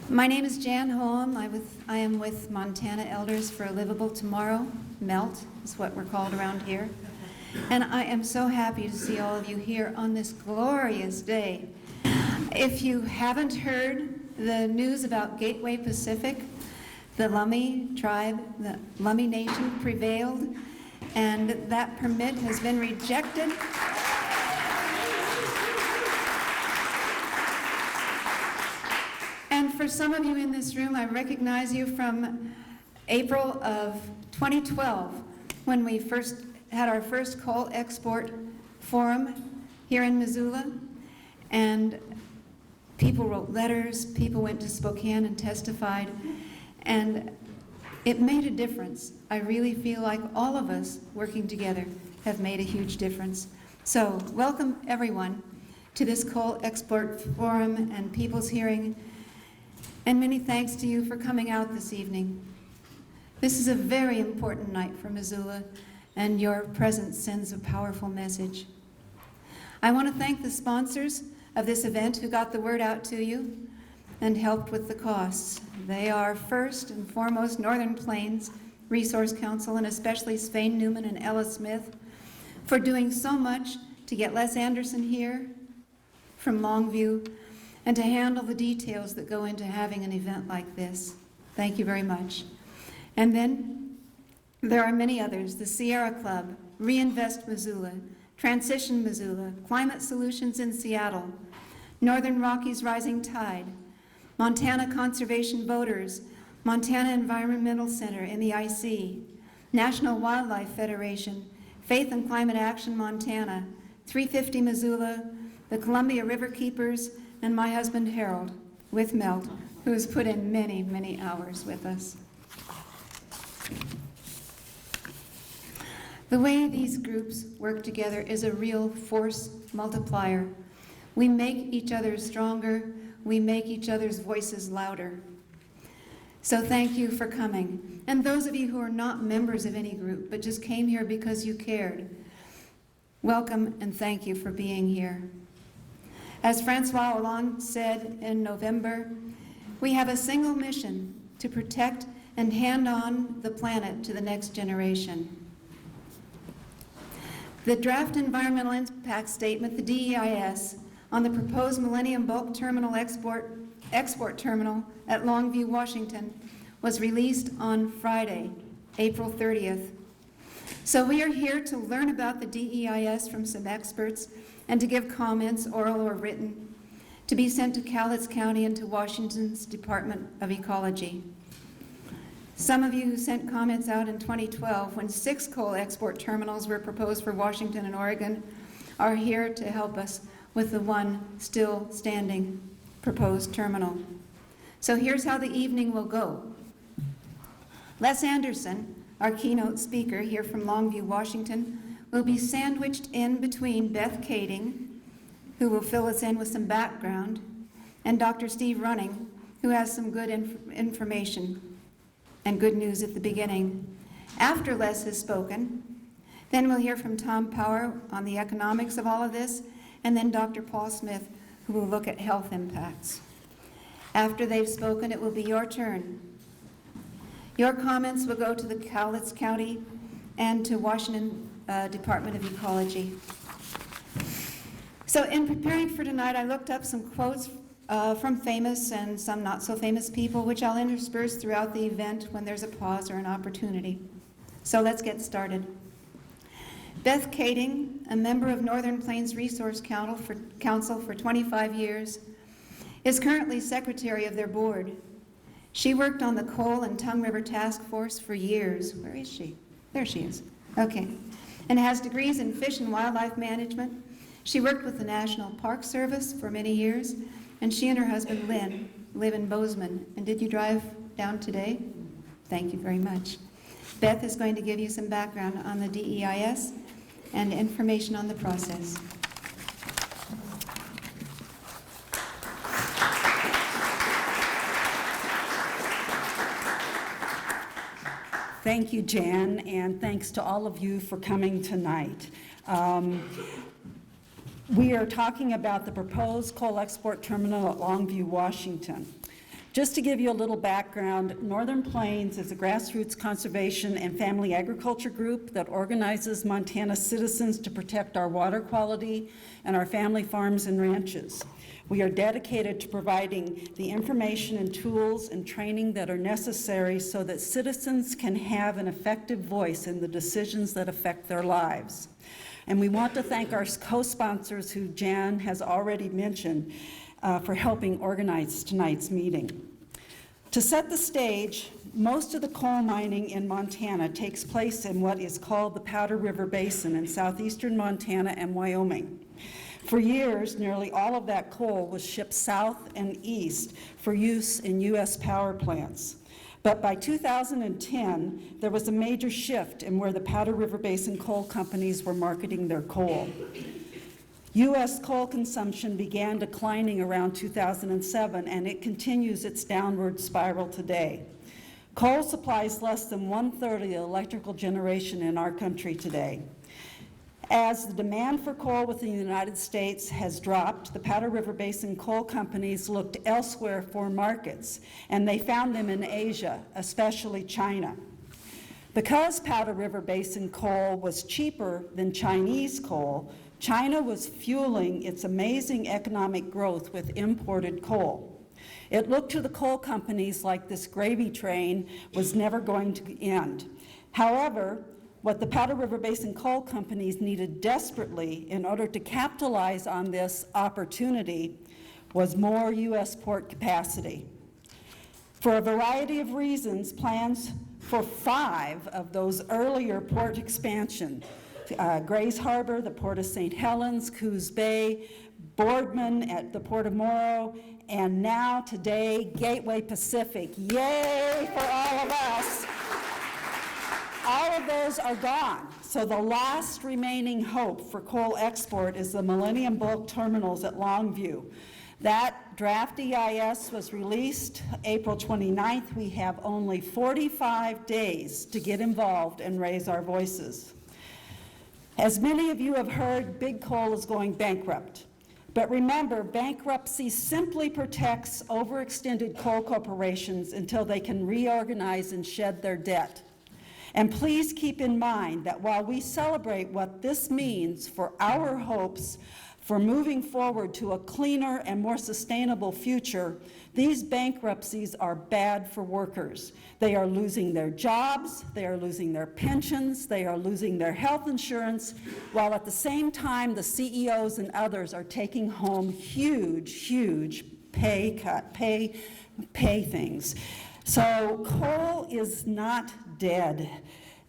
My name is Jan Holm. I am with Montana Elders for Livable Tomorrow. MELT is what we're called around here. And I am so happy to see all of you here on this glorious day. If you haven't heard the news about Gateway Pacific, the Lummi tribe, the Lummi Nation prevailed, and that permit has been rejected. And for some of you in this room, I recognize you from April of 2012, when we first had our first coal export forum here in Missoula. And people wrote letters, people went to Spokane and testified, and it made a difference. I really feel like all of us working together have made a huge difference. So welcome everyone to this coal export forum and people's hearing. And many thanks to you for coming out this evening. This is a very important night for Missoula, and your presence sends a powerful message. I want to thank the sponsors of this event who got the word out to you and helped with the costs. They are first and foremost Northern Plains Resource Council, and especially Svein Newman and Ella Smith for doing so much to get Les Anderson here from Longview and to handle the details that go into having an event like this. Thank you very much. And then there are many others: the Sierra Club, Reinvest Missoula, Transition Missoula, Climate Solutions in Seattle, Northern Rockies Rising Tide, Montana Conservation Voters, Montana Environmental Center, MEIC, National Wildlife Federation, Faith and Climate Action Montana, 350 Missoula, the Columbia River Keepers, and my husband Harold with MELT, who has put in many, many hours with us. The way these groups work together is a real force multiplier. We make each other stronger. We make each other's voices louder. So thank you for coming. And those of you who are not members of any group, but just came here because you cared, welcome and thank you for being here. As Francois Hollande said in November, we have a single mission: to protect and hand on the planet to the next generation. The draft environmental impact statement, the DEIS, on the proposed Millennium Bulk Terminal export terminal at Longview, Washington, was released on Friday, April 30th. So we are here to learn about the DEIS from some experts and to give comments, oral or written, to be sent to Cowlitz County and to Washington's Department of Ecology. Some of you who sent comments out in 2012, when 6 coal export terminals were proposed for Washington and Oregon, are here to help us with the one still standing proposed terminal. So here's how the evening will go. Les Anderson, our keynote speaker here from Longview, Washington, will be sandwiched in between Beth Kading, who will fill us in with some background, and Dr. Steve Running, who has some good information and good news at the beginning. After Les has spoken, then we'll hear from Tom Power on the economics of all of this, and then Dr. Paul Smith, who will look at health impacts. After they've spoken, it will be your turn. Your comments will go to the Cowlitz County and to Washington Department of Ecology. So in preparing for tonight, I looked up some quotes from famous and some not so famous people, which I'll intersperse throughout the event when there's a pause or an opportunity. So let's get started. Beth Kading, a member of Northern Plains Resource Council for 25 years, is currently secretary of their board. She worked on the Coal and Tongue River Task Force for years. Where is she? There she is. Okay. And has degrees in fish and wildlife management. She worked with the National Park Service for many years, and she and her husband Lynn live in Bozeman. And did you drive down today? Thank you very much. Beth is going to give you some background on the DEIS and information on the process. Thank you, Jan, and thanks to all of you for coming tonight. We are talking about the proposed coal export terminal at Longview, Washington. Just to give you a little background, Northern Plains is a grassroots conservation and family agriculture group that organizes Montana citizens to protect our water quality and our family farms and ranches. We are dedicated to providing the information and tools and training that are necessary so that citizens can have an effective voice in the decisions that affect their lives. And we want to thank our co-sponsors, who Jan has already mentioned, for helping organize tonight's meeting. To set the stage, most of the coal mining in Montana takes place in what is called the Powder River Basin in southeastern Montana and Wyoming. For years, nearly all of that coal was shipped south and east for use in U.S. power plants. But by 2010, there was a major shift in where the Powder River Basin coal companies were marketing their coal. U.S. coal consumption began declining around 2007, and it continues its downward spiral today. Coal supplies less than 1/3 of the electrical generation in our country today. As the demand for coal within the United States has dropped, the Powder River Basin coal companies looked elsewhere for markets, and they found them in Asia, especially China. Because Powder River Basin coal was cheaper than Chinese coal, China was fueling its amazing economic growth with imported coal. It looked to the coal companies like this gravy train was never going to end. However, what the Powder River Basin coal companies needed desperately in order to capitalize on this opportunity was more U.S. port capacity. For a variety of reasons, plans for 5 of those earlier port expansion, Grays Harbor, the Port of St. Helens, Coos Bay, Boardman at the Port of Morrow, and now today, Gateway Pacific. Yay for all of us. All of those are gone. So the last remaining hope for coal export is the Millennium Bulk Terminals at Longview. That draft EIS was released April 29th. We have only 45 days to get involved and raise our voices. As many of you have heard, Big Coal is going bankrupt. But remember, bankruptcy simply protects overextended coal corporations until they can reorganize and shed their debt. And please keep in mind that while we celebrate what this means for our hopes for moving forward to a cleaner and more sustainable future, these bankruptcies are bad for workers. They are losing their jobs, they are losing their pensions, they are losing their health insurance, while at the same time the CEOs and others are taking home huge pay things. So coal is not dead.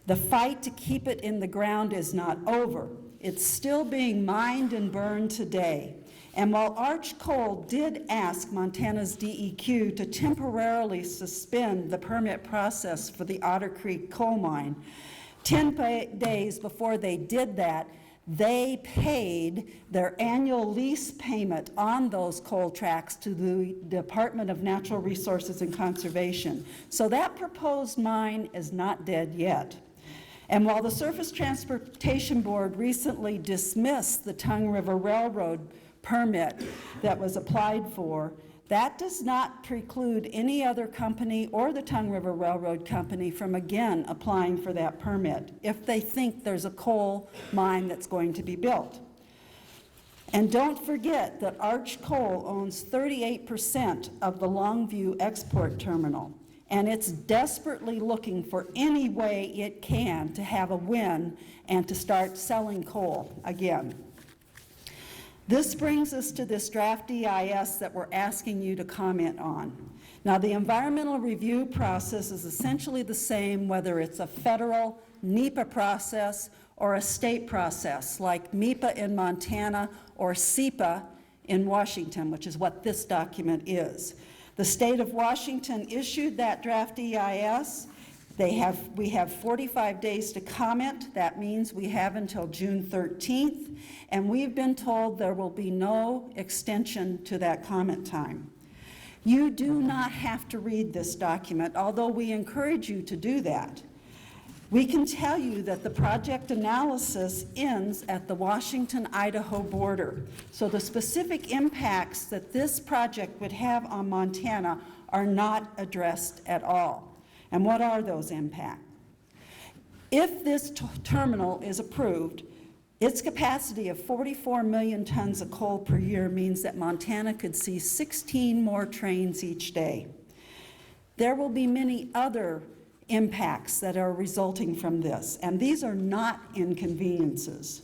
The fight to keep it in the ground is not over. It's still being mined and burned today. And while Arch Coal did ask Montana's DEQ to temporarily suspend the permit process for the Otter Creek coal mine, 10 days before they did that, they paid their annual lease payment on those coal tracts to the Department of Natural Resources and Conservation. So that proposed mine is not dead yet. And while the Surface Transportation Board recently dismissed the Tongue River Railroad permit that was applied for, that does not preclude any other company or the Tongue River Railroad Company from again applying for that permit if they think there's a coal mine that's going to be built. And don't forget that Arch Coal owns 38% of the Longview Export Terminal, and it's desperately looking for any way it can to have a win and to start selling coal again. This brings us to this draft EIS that we're asking you to comment on. Now, the environmental review process is essentially the same whether it's a federal NEPA process or a state process like MEPA in Montana or SEPA in Washington, which is what this document is. The state of Washington issued that draft EIS. We have 45 days to comment. That means we have until June 13th, and we've been told there will be no extension to that comment time. You do not have to read this document, although we encourage you to do that. We can tell you that the project analysis ends at the Washington-Idaho border. So the specific impacts that this project would have on Montana are not addressed at all. And what are those impacts? If this terminal is approved, its capacity of 44 million tons of coal per year means that Montana could see 16 more trains each day. There will be many other impacts that are resulting from this, and these are not inconveniences.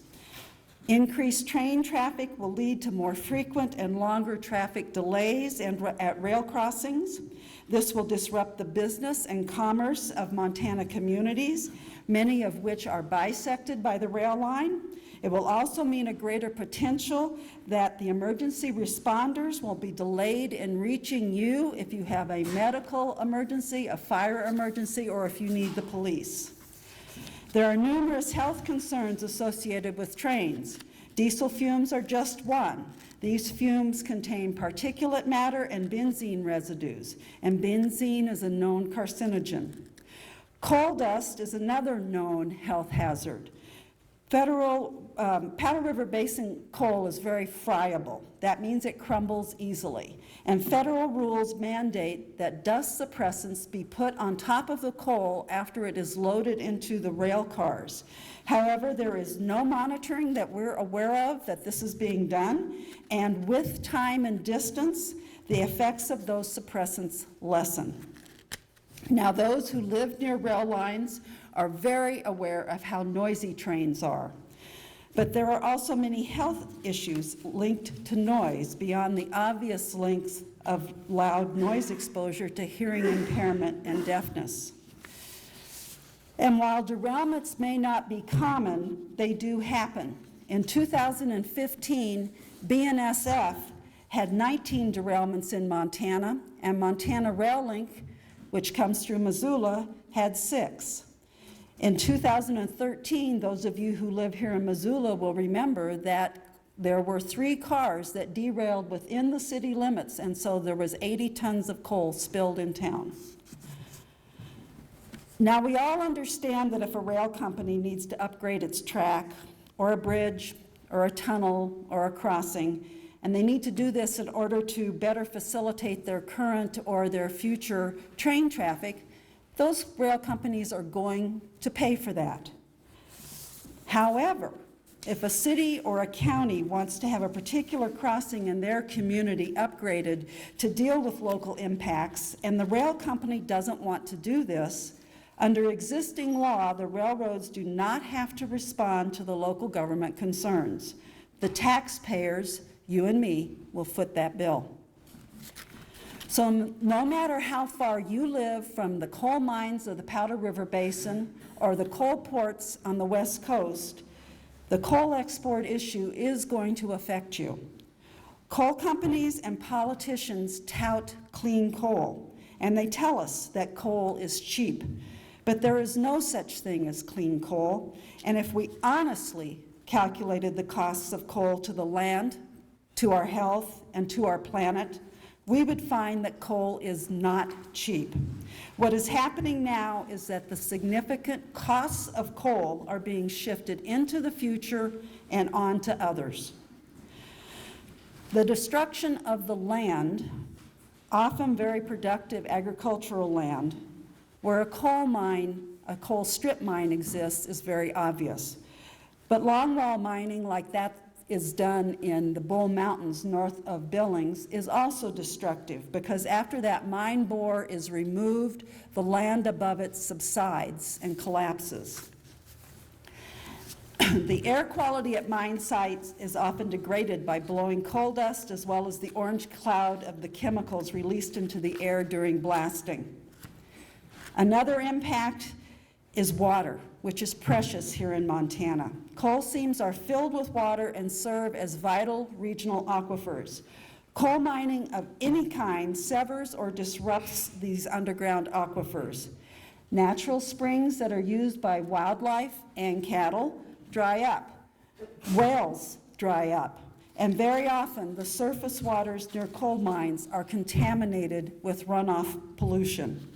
Increased train traffic will lead to more frequent and longer traffic delays at rail crossings. This will disrupt the business and commerce of Montana communities, many of which are bisected by the rail line. It will also mean a greater potential that the emergency responders will be delayed in reaching you if you have a medical emergency, a fire emergency, or if you need the police. There are numerous health concerns associated with trains. Diesel fumes are just one. These fumes contain particulate matter and benzene residues, and benzene is a known carcinogen. Coal dust is another known health hazard. Powder River Basin coal is very friable. That means it crumbles easily. And federal rules mandate that dust suppressants be put on top of the coal after it is loaded into the rail cars. However, there is no monitoring that we're aware of that this is being done, and with time and distance, the effects of those suppressants lessen. Now, those who live near rail lines are very aware of how noisy trains are. But there are also many health issues linked to noise beyond the obvious links of loud noise exposure to hearing impairment and deafness. And while derailments may not be common, they do happen. In 2015, BNSF had 19 derailments in Montana, and Montana Rail Link, which comes through Missoula, had 6. In 2013, those of you who live here in Missoula will remember that there were 3 cars that derailed within the city limits, and so there was 80 tons of coal spilled in town. Now, we all understand that if a rail company needs to upgrade its track, or a bridge, or a tunnel, or a crossing, and they need to do this in order to better facilitate their current or their future train traffic, those rail companies are going to pay for that. However, if a city or a county wants to have a particular crossing in their community upgraded to deal with local impacts, and the rail company doesn't want to do this, under existing law, the railroads do not have to respond to the local government concerns. The taxpayers, you and me, will foot that bill. So no matter how far you live from the coal mines of the Powder River Basin or the coal ports on the West Coast, the coal export issue is going to affect you. Coal companies and politicians tout clean coal, and they tell us that coal is cheap. But there is no such thing as clean coal, and if we honestly calculated the costs of coal to the land, to our health, and to our planet, we would find that coal is not cheap. What is happening now is that the significant costs of coal are being shifted into the future and onto others. The destruction of the land, often very productive agricultural land, where a coal strip mine exists is very obvious. But longwall mining like that is done in the Bull Mountains north of Billings is also destructive, because after that mine bore is removed, the land above it subsides and collapses. The air quality at mine sites is often degraded by blowing coal dust, as well as the orange cloud of the chemicals released into the air during blasting. Another impact is water, which is precious here in Montana. Coal seams are filled with water and serve as vital regional aquifers. Coal mining of any kind severs or disrupts these underground aquifers. Natural springs that are used by wildlife and cattle dry up. Wells dry up. And very often, the surface waters near coal mines are contaminated with runoff pollution.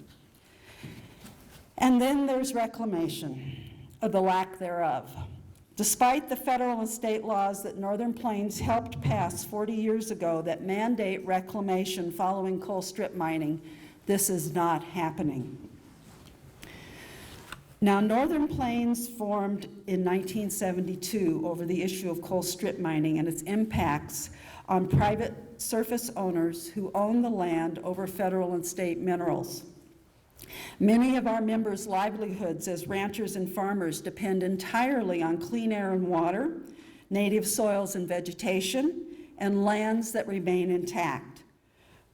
And then there's reclamation, or the lack thereof. Despite the federal and state laws that Northern Plains helped pass 40 years ago that mandate reclamation following coal strip mining, this is not happening. Now, Northern Plains formed in 1972 over the issue of coal strip mining and its impacts on private surface owners who own the land over federal and state minerals. Many of our members' livelihoods as ranchers and farmers depend entirely on clean air and water, native soils and vegetation, and lands that remain intact.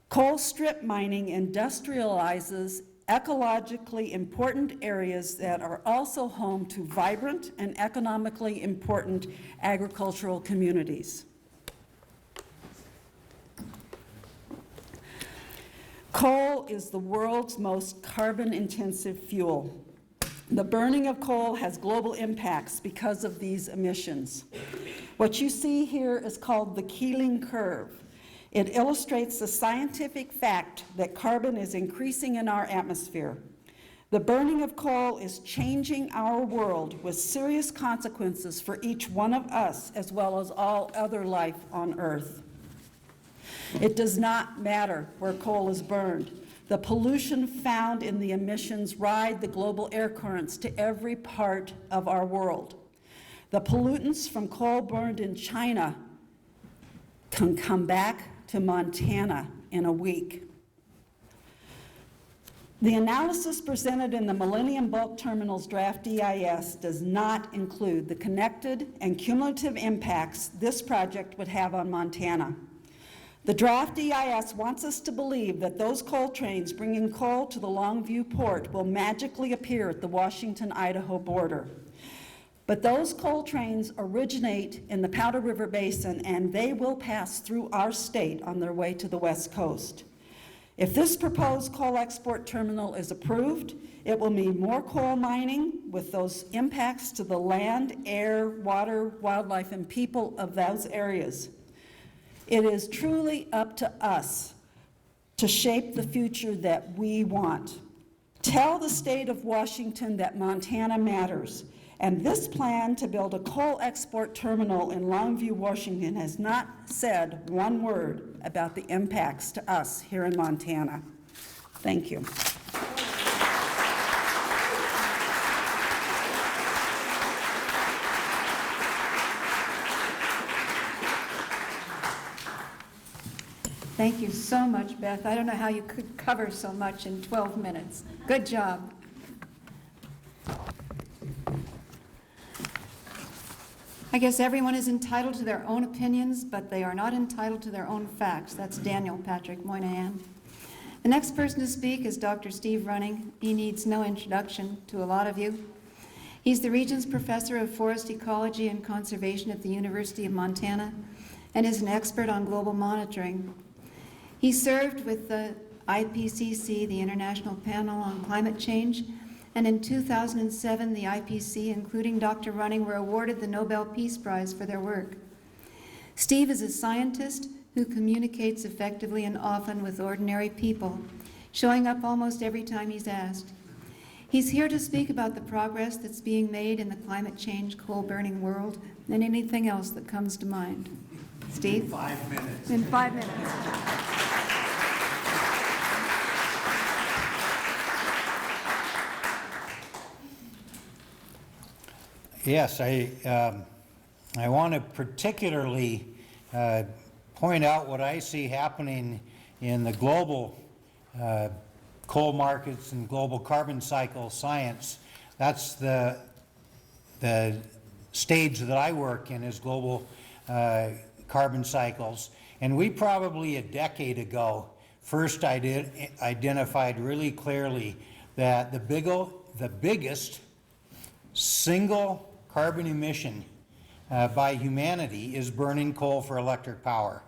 Coal strip mining industrializes ecologically important areas that are also home to vibrant and economically important agricultural communities. Coal is the world's most carbon-intensive fuel. The burning of coal has global impacts because of these emissions. What you see here is called the Keeling curve. It illustrates the scientific fact that carbon is increasing in our atmosphere. The burning of coal is changing our world with serious consequences for each one of us as well as all other life on Earth. It does not matter where coal is burned. The pollution found in the emissions ride the global air currents to every part of our world. The pollutants from coal burned in China can come back to Montana in a week. The analysis presented in the Millennium Bulk Terminals Draft EIS does not include the connected and cumulative impacts this project would have on Montana. The draft EIS wants us to believe that those coal trains bringing coal to the Longview port will magically appear at the Washington-Idaho border. But those coal trains originate in the Powder River Basin, and they will pass through our state on their way to the West Coast. If this proposed coal export terminal is approved, it will mean more coal mining with those impacts to the land, air, water, wildlife, and people of those areas. It is truly up to us to shape the future that we want. Tell the state of Washington that Montana matters, and this plan to build a coal export terminal in Longview, Washington has not said one word about the impacts to us here in Montana. Thank you. Thank you so much, Beth. I don't know how you could cover so much in 12 minutes. Good job. I guess everyone is entitled to their own opinions, but they are not entitled to their own facts. That's Daniel Patrick Moynihan. The next person to speak is Dr. Steve Running. He needs no introduction to a lot of you. He's the Regents Professor of Forest Ecology and Conservation at the University of Montana and is an expert on global monitoring. He served with the IPCC, the International Panel on Climate Change, and in 2007, the IPC, including Dr. Running, were awarded the Nobel Peace Prize for their work. Steve is a scientist who communicates effectively and often with ordinary people, showing up almost every time he's asked. He's here to speak about the progress that's being made in the climate change, coal-burning world, and anything else that comes to mind. Steve? 5 minutes. In 5 minutes. Yes, I want to particularly point out what I see happening in the global coal markets and global carbon cycle science. That's the stage that I work in, is global carbon cycles. And we probably a decade ago first identified really clearly that the biggest single carbon emission by humanity is burning coal for electric power.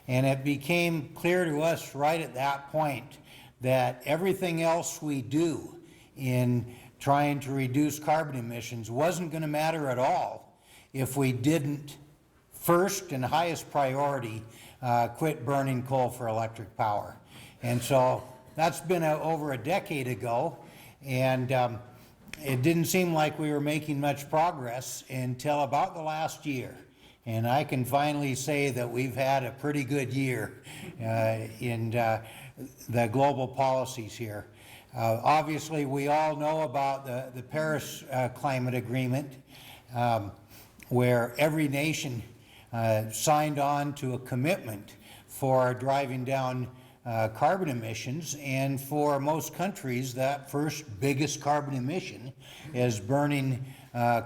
And it became clear to us right at that point that everything else we do in trying to reduce carbon emissions wasn't going to matter at all if we didn't first and highest priority quit burning coal for electric power. And so that's been over a decade ago, and it didn't seem like we were making much progress until about the last year. And I can finally say that we've had a pretty good year in the global policies here. Obviously, we all know about the Paris Climate Agreement, where every nation signed on to a commitment for driving down carbon emissions, and for most countries, that first biggest carbon emission is burning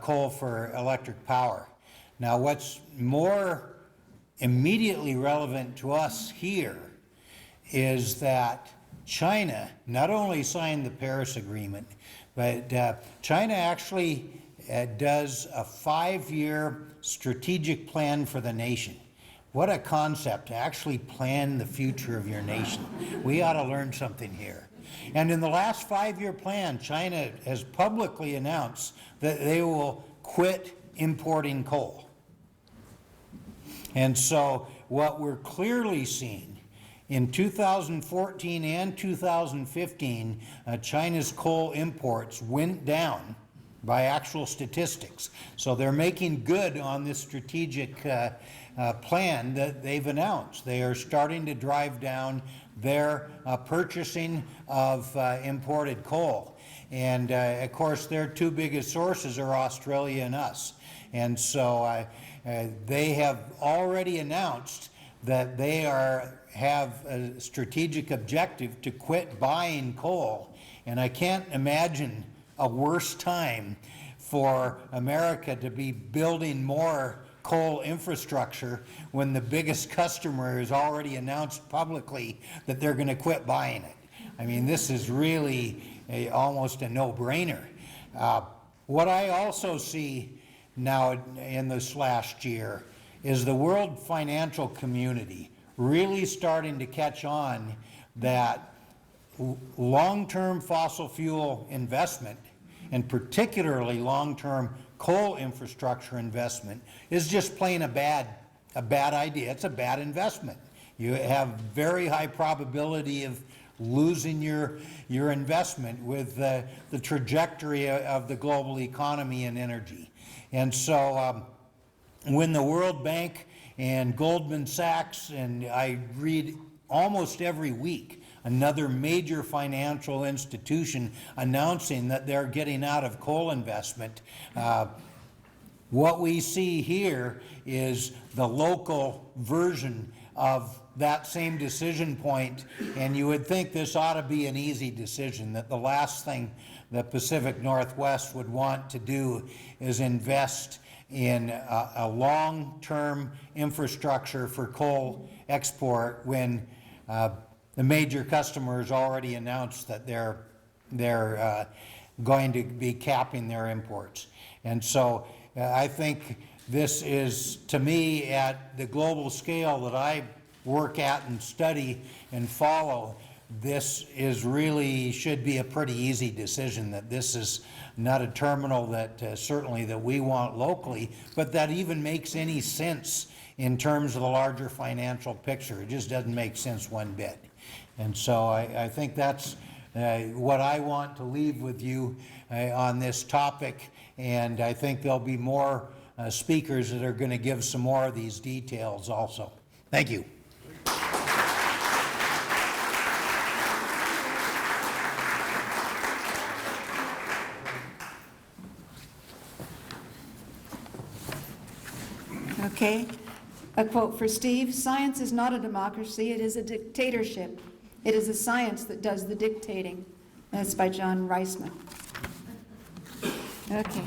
coal for electric power. Now, what's more immediately relevant to us here is that China not only signed the Paris Agreement, but China actually does a 5-year strategic plan for the nation. What a concept, to actually plan the future of your nation. We ought to learn something here. And in the last 5-year plan, China has publicly announced that they will quit importing coal. And so what we're clearly seeing in 2014 and 2015, China's coal imports went down by actual statistics. So they're making good on this strategic plan that they've announced. They are starting to drive down their purchasing of imported coal. And of course, their two biggest sources are Australia and us. And so they have already announced that they have a strategic objective to quit buying coal. And I can't imagine a worse time for America to be building more coal infrastructure when the biggest customer has already announced publicly that they're going to quit buying it. I mean, this is really almost a no-brainer. What I also see now in this last year is the world financial community really starting to catch on that long-term fossil fuel investment, and particularly long-term coal infrastructure investment, is just plain a bad idea. It's a bad investment. You have very high probability of losing your investment with the trajectory of the global economy and energy. And so when the World Bank and Goldman Sachs, and I read almost every week, another major financial institution announcing that they're getting out of coal investment, what we see here is the local version of that same decision point, and you would think this ought to be an easy decision, that the last thing the Pacific Northwest would want to do is invest in a long-term infrastructure for coal export when the major customers already announced that they're going to be capping their imports. And so I think this is, to me, at the global scale that I work at and study and follow, this is really should be a pretty easy decision, that this is not a terminal that certainly that we want locally, but that even makes any sense in terms of the larger financial picture. It just doesn't make sense one bit. And so I think that's what I want to leave with you on this topic, and I think there'll be more speakers that are going to give some more of these details also. Thank you. Okay, a quote for Steve: "Science is not a democracy, it is a dictatorship. It is a science that does the dictating." That's by John Reisman. Okay.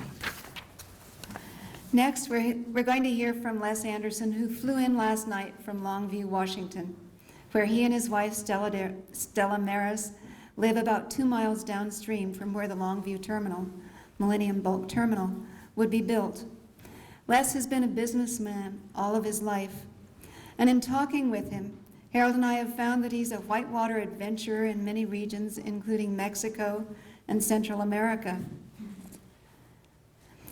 Next, we're going to hear from Les Anderson, who flew in last night from Longview, Washington, where he and his wife, Stella Maris, live about 2 miles downstream from where the Longview Terminal, Millennium Bulk Terminal, would be built. Les has been a businessman all of his life, and in talking with him, Harold and I have found that he's a whitewater adventurer in many regions, including Mexico and Central America.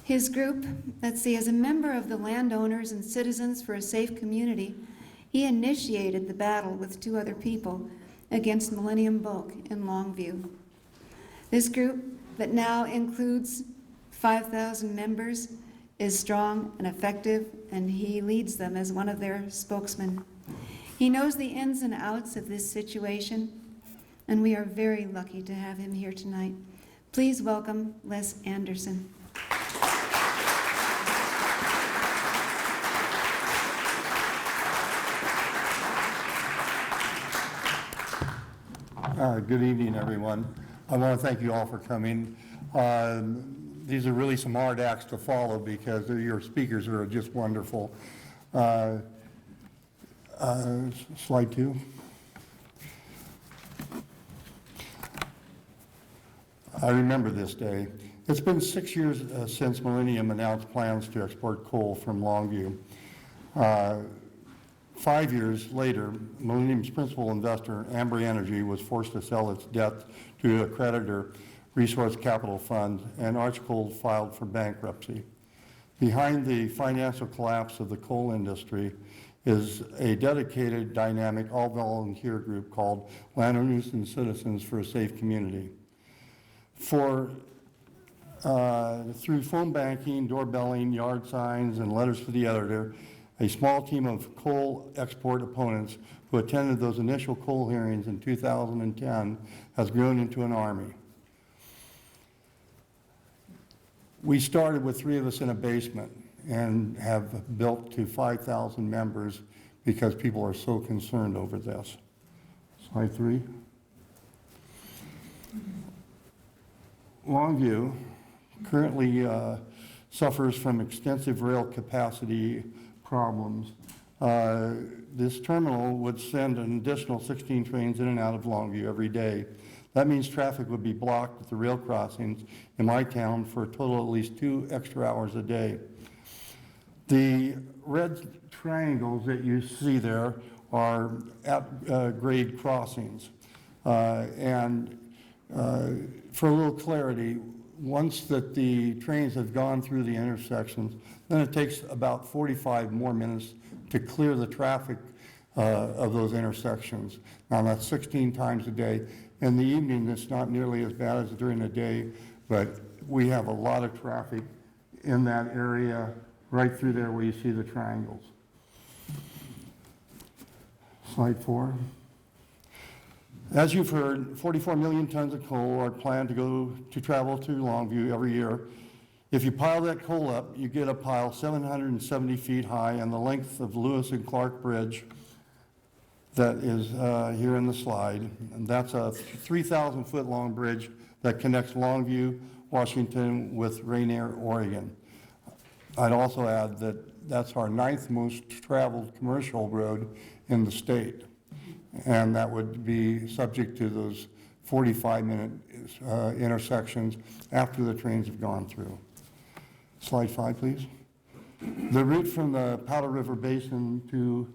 His group, as a member of the Landowners and Citizens for a Safe Community, he initiated the battle with 2 other people against Millennium Bulk in Longview. This group, that now includes 5,000 members, is strong and effective, and he leads them as one of their spokesmen. He knows the ins and outs of this situation, and we are very lucky to have him here tonight. Please welcome Les Anderson. Good evening, everyone. I want to thank you all for coming. These are really some hard acts to follow because your speakers are just wonderful. Slide 2. I remember this day. It's been 6 years since Millennium announced plans to export coal from Longview. 5 years later, Millennium's principal investor, Ambry Energy, was forced to sell its debt to a creditor, Resource Capital Fund, and Archcold filed for bankruptcy. Behind the financial collapse of the coal industry is a dedicated, dynamic, all-volunteer group called Landowners and Citizens for a Safe Community. Through phone banking, doorbelling, yard signs, and letters to the editor, a small team of coal export opponents who attended those initial coal hearings in 2010 has grown into an army. We started with 3 of us in a basement and have built to 5,000 members because people are so concerned over this. Slide 3. Longview currently suffers from extensive rail capacity problems. This terminal would send an additional 16 trains in and out of Longview every day. That means traffic would be blocked at the rail crossings in my town for a total of at least 2 extra hours a day. The red triangles that you see there are at-grade crossings. For a little clarity, once that the trains have gone through the intersections, then it takes about 45 more minutes to clear the traffic of those intersections. Now that's 16 times a day. In the evening, it's not nearly as bad as during the day, but we have a lot of traffic in that area right through there where you see the triangles. Slide 4. As you've heard, 44 million tons of coal are planned to travel to Longview every year. If you pile that coal up, you get a pile 770 feet high and the length of Lewis and Clark Bridge that is here in the slide. And that's a 3,000 foot long bridge that connects Longview, Washington with Rainier, Oregon. I'd also add that that's our 9th most traveled commercial road in the state. And that would be subject to those 45-minute intersections after the trains have gone through. Slide 5, please. The route from the Powder River Basin to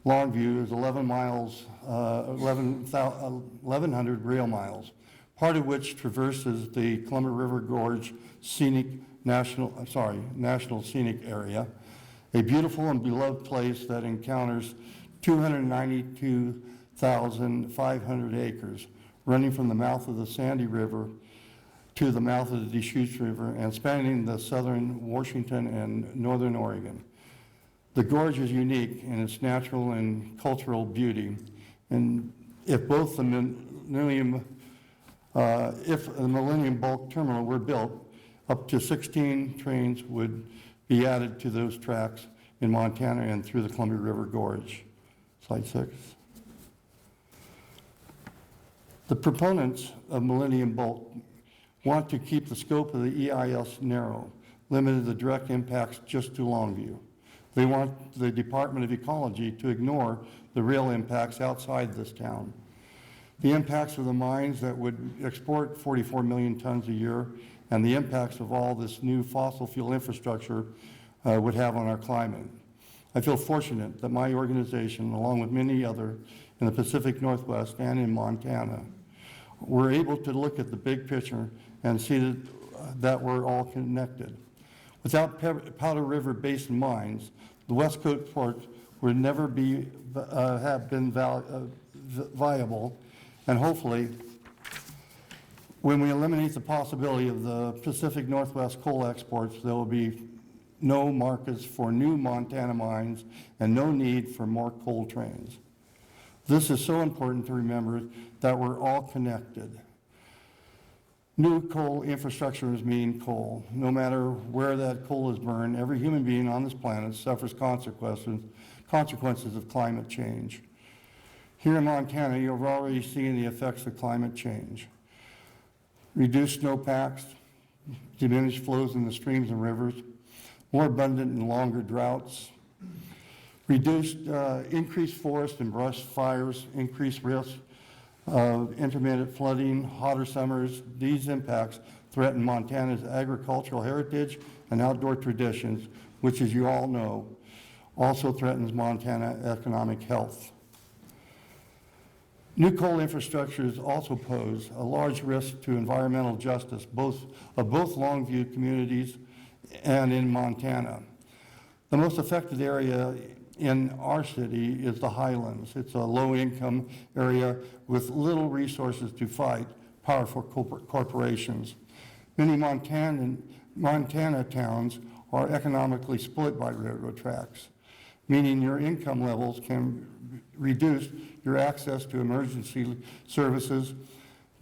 Longview is 1,100 rail miles, part of which traverses the Columbia River Gorge National Scenic Area, a beautiful and beloved place that encounters 292,500 acres, running from the mouth of the Sandy River to the mouth of the Deschutes River and spanning the southern Washington and northern Oregon. The gorge is unique in its natural and cultural beauty, and if both the Millennium Bulk Terminal were built, up to 16 trains would be added to those tracks in Montana and through the Columbia River Gorge. Slide 6. The proponents of Millennium Bulk want to keep the scope of the EIS narrow, limited the direct impacts just to Longview. They want the Department of Ecology to ignore the real impacts outside this town. The impacts of the mines that would export 44 million tons a year and the impacts of all this new fossil fuel infrastructure would have on our climate. I feel fortunate that my organization, along with many others in the Pacific Northwest and in Montana, were able to look at the big picture and see that we're all connected. Without Powder River Basin mines, the West Coast ports would never have been viable, and hopefully When we eliminate the possibility of the Pacific Northwest coal exports, there will be no markets for new Montana mines and no need for more coal trains. This is so important to remember that we're all connected. New coal infrastructure is mean coal. No matter where that coal is burned, every human being on this planet suffers consequences of climate change. Here in Montana, you're already seeing the effects of climate change. Reduced snowpacks, diminished flows in the streams and rivers, more abundant and longer droughts, increased forest and brush fires, increased risk of intermittent flooding, hotter summers. These impacts threaten Montana's agricultural heritage and outdoor traditions, which, as you all know, also threatens Montana economic health. New coal infrastructures also pose a large risk to environmental justice, both Longview communities and in Montana. The most affected area in our city is the Highlands. It's a low-income area with little resources to fight powerful corporations. Many Montana towns are economically split by railroad tracks, meaning your income levels can reduce your access to emergency services.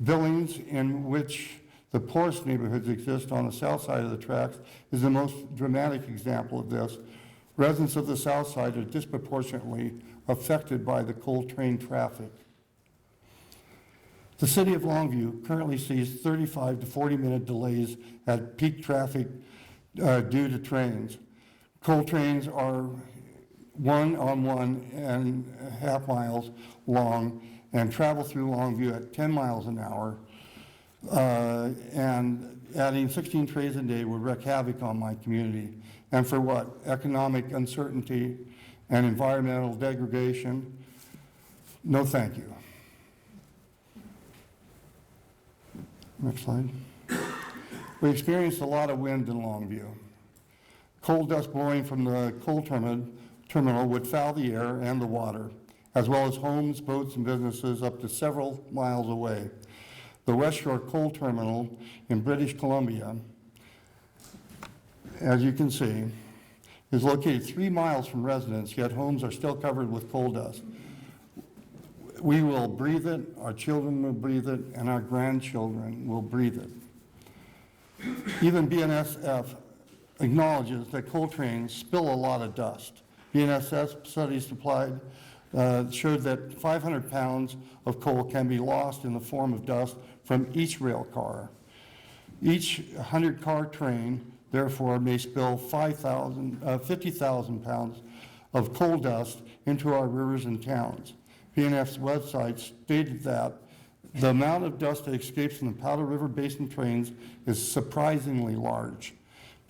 Billings, in which the poorest neighborhoods exist on the south side of the tracks, is the most dramatic example of this. Residents of the south side are disproportionately affected by the coal train traffic. The city of Longview currently sees 35 to 40-minute delays at peak traffic due to trains. Coal trains are 1.5 miles long and travel through Longview at 10 miles an hour. And adding 16 trains a day would wreak havoc on my community. And for what? Economic uncertainty and environmental degradation? No, thank you. Next slide. We experienced a lot of wind in Longview. Coal dust blowing from the coal terminal would foul the air and the water, as well as homes, boats, and businesses up to several miles away. The West Shore Coal Terminal in British Columbia, as you can see, is located 3 miles from residents, yet homes are still covered with coal dust. We will breathe it, our children will breathe it, and our grandchildren will breathe it. Even BNSF acknowledges that coal trains spill a lot of dust. BNSF studies showed that 500 pounds of coal can be lost in the form of dust from each rail car. Each 100-car train, therefore, may spill 50,000 pounds of coal dust into our rivers and towns. BNSF's website stated that the amount of dust that escapes from the Powder River Basin trains is surprisingly large.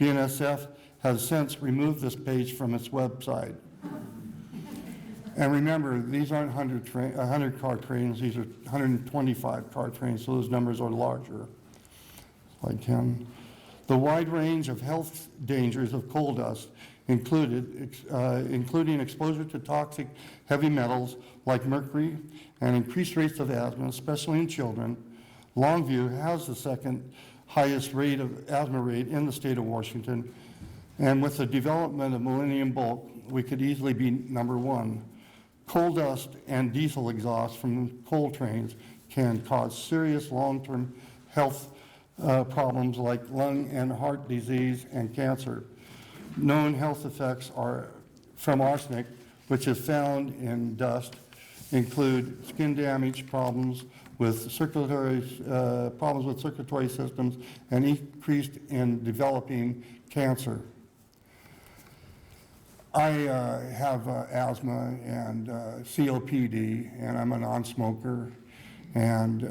BNSF has since removed this page from its website. And remember, these aren't 100-car trains, these are 125-car trains, so those numbers are larger. Slide 10. The wide range of health dangers of coal dust including exposure to toxic heavy metals like mercury and increased rates of asthma, especially in children. Longview has the second highest rate of asthma rate in the state of Washington, and with the development of Millennium Bulk, we could easily be number one. Coal dust and diesel exhaust from coal trains can cause serious long-term health problems like lung and heart disease and cancer. Known health effects are from arsenic, which is found in dust, include skin damage, problems with circulatory systems, and increased in developing cancer. I have asthma and COPD, and I'm a non-smoker, and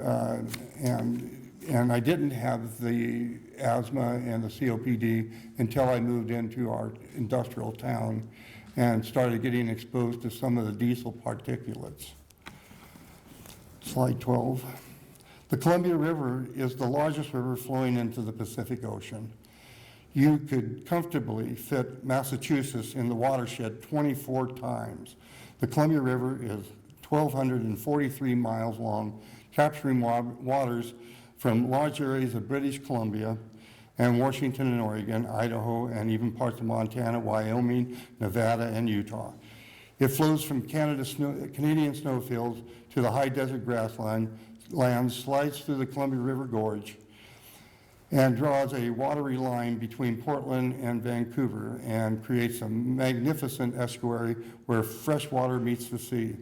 I didn't have the asthma and the COPD until I moved into our industrial town and started getting exposed to some of the diesel particulates. Slide 12. The Columbia River is the largest river flowing into the Pacific Ocean. You could comfortably fit Massachusetts in the watershed 24 times. The Columbia River is 1,243 miles long, capturing waters from large areas of British Columbia and Washington and Oregon, Idaho, and even parts of Montana, Wyoming, Nevada, and Utah. It flows from Canadian snowfields to the high desert grasslands, slides through the Columbia River Gorge, and draws a watery line between Portland and Vancouver and creates a magnificent estuary where fresh water meets the sea.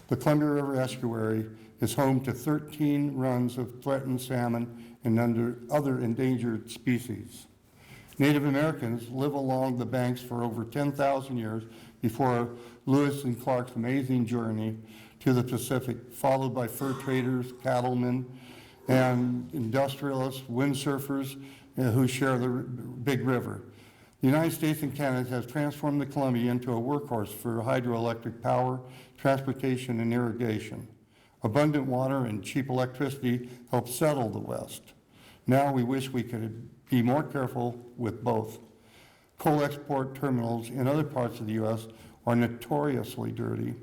The Columbia River Estuary is home to 13 runs of threatened salmon and other endangered species. Native Americans live along the banks for over 10,000 years before Lewis and Clark's amazing journey to the Pacific, followed by fur traders, cattlemen, and industrialists, windsurfers who share the big river. The United States and Canada has transformed the Columbia into a workhorse for hydroelectric power, transportation, and irrigation. Abundant water and cheap electricity help settle the West. Now we wish we could be more careful with both. Coal export terminals in other parts of the U.S. are notoriously dirty.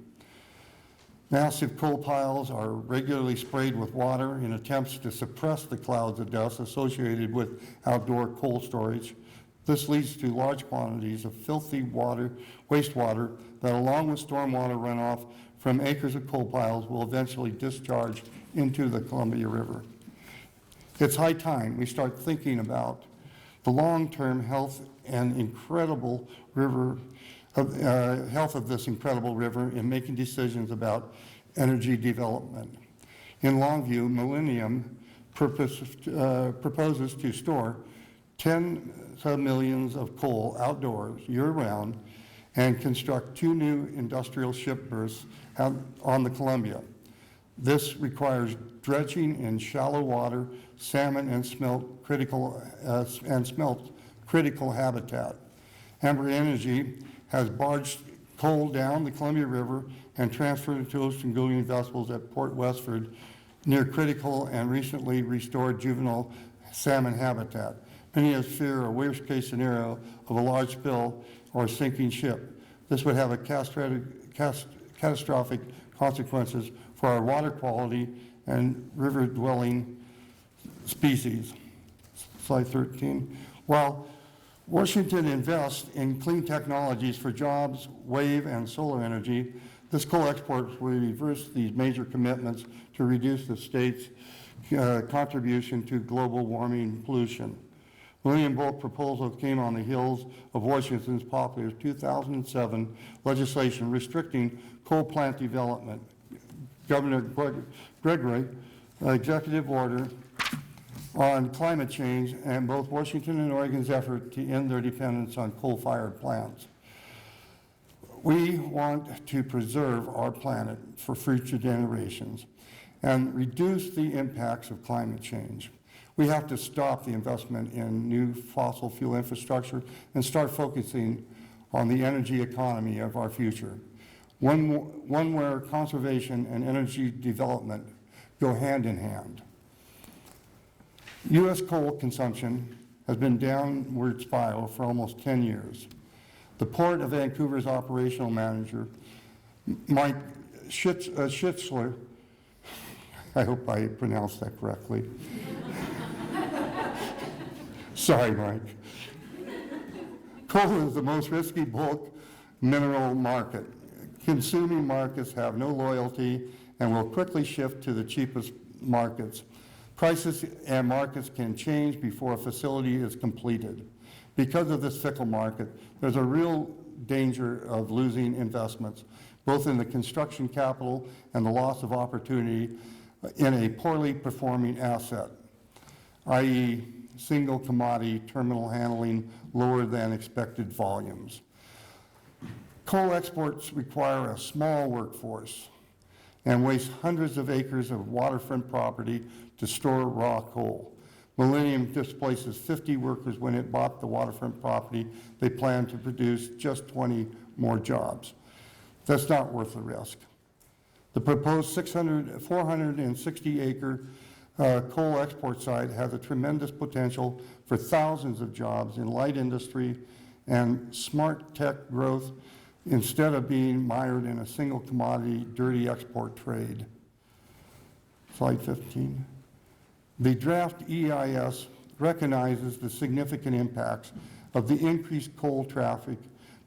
Massive coal piles are regularly sprayed with water in attempts to suppress the clouds of dust associated with outdoor coal storage. This leads to large quantities of filthy wastewater that, along with stormwater runoff from acres of coal piles, will eventually discharge into the Columbia River. It's high time we start thinking about the long-term health and incredible river, health of this incredible river in making decisions about energy development. In Longview, Millennium proposes to store 10 millions of coal outdoors year-round and construct 2 new industrial ship berths on the Columbia. This requires dredging in shallow water, salmon and smelt critical habitat. Amber Energy has barged coal down the Columbia River and transferred it to ocean-going vessels at Port Westford near critical and recently restored juvenile salmon habitat. Many of us fear a worst-case scenario of a large spill or a sinking ship. This would have catastrophic consequences for our water quality and river-dwelling species. Slide 13. While Washington invests in clean technologies for jobs, wave, and solar energy, this coal export will reverse these major commitments to reduce the state's contribution to global warming pollution. William Bulk proposal came on the heels of Washington's popular 2007 legislation restricting coal plant development. Governor Gregory executive order on climate change and both Washington and Oregon's effort to end their dependence on coal-fired plants. We want to preserve our planet for future generations and reduce the impacts of climate change. We have to stop the investment in new fossil fuel infrastructure and start focusing on the energy economy of our future, one where conservation and energy development go hand in hand. U.S. coal consumption has been downward spiral for almost 10 years. The Port of Vancouver's operational manager, Mike Schitzler, I hope I pronounced that correctly. Sorry, Mike. Coal is the most risky bulk mineral market. Consuming markets have no loyalty and will quickly shift to the cheapest markets. Prices and markets can change before a facility is completed. Because of this fickle market, there's a real danger of losing investments, both in the construction capital and the loss of opportunity in a poorly performing asset, i.e., single commodity terminal handling lower than expected volumes. Coal exports require a small workforce and waste hundreds of acres of waterfront property to store raw coal. Millennium displaces 50 workers when it bought the waterfront property. They plan to produce just 20 more jobs. That's not worth the risk. The proposed 460-acre coal export site has a tremendous potential for thousands of jobs in light industry and smart tech growth instead of being mired in a single commodity, dirty export trade. Slide 15. The draft EIS recognizes the significant impacts of the increased coal traffic,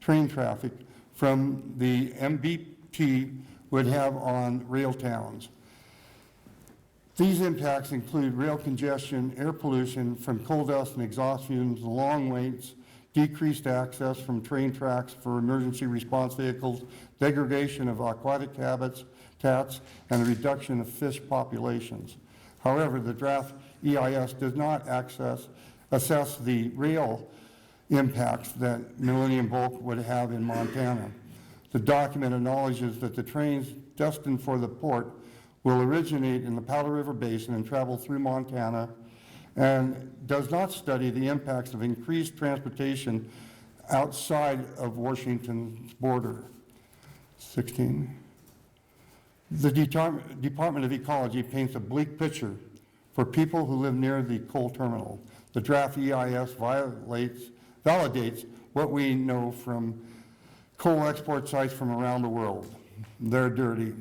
train traffic from the MBT would have on rail towns. These impacts include rail congestion, air pollution from coal dust and exhaust fumes, long waits, decreased access from train tracks for emergency response vehicles, degradation of aquatic habitats, and the reduction of fish populations. However, the draft EIS does not assess the rail impacts that Millennium Bulk would have in Montana. The document acknowledges that the trains destined for the port will originate in the Powder River Basin and travel through Montana, and does not study the impacts of increased transportation outside of Washington's border. 16. The Department of Ecology paints a bleak picture for people who live near the coal terminal. The draft EIS validates what we know from coal export sites from around the world. They're dirty.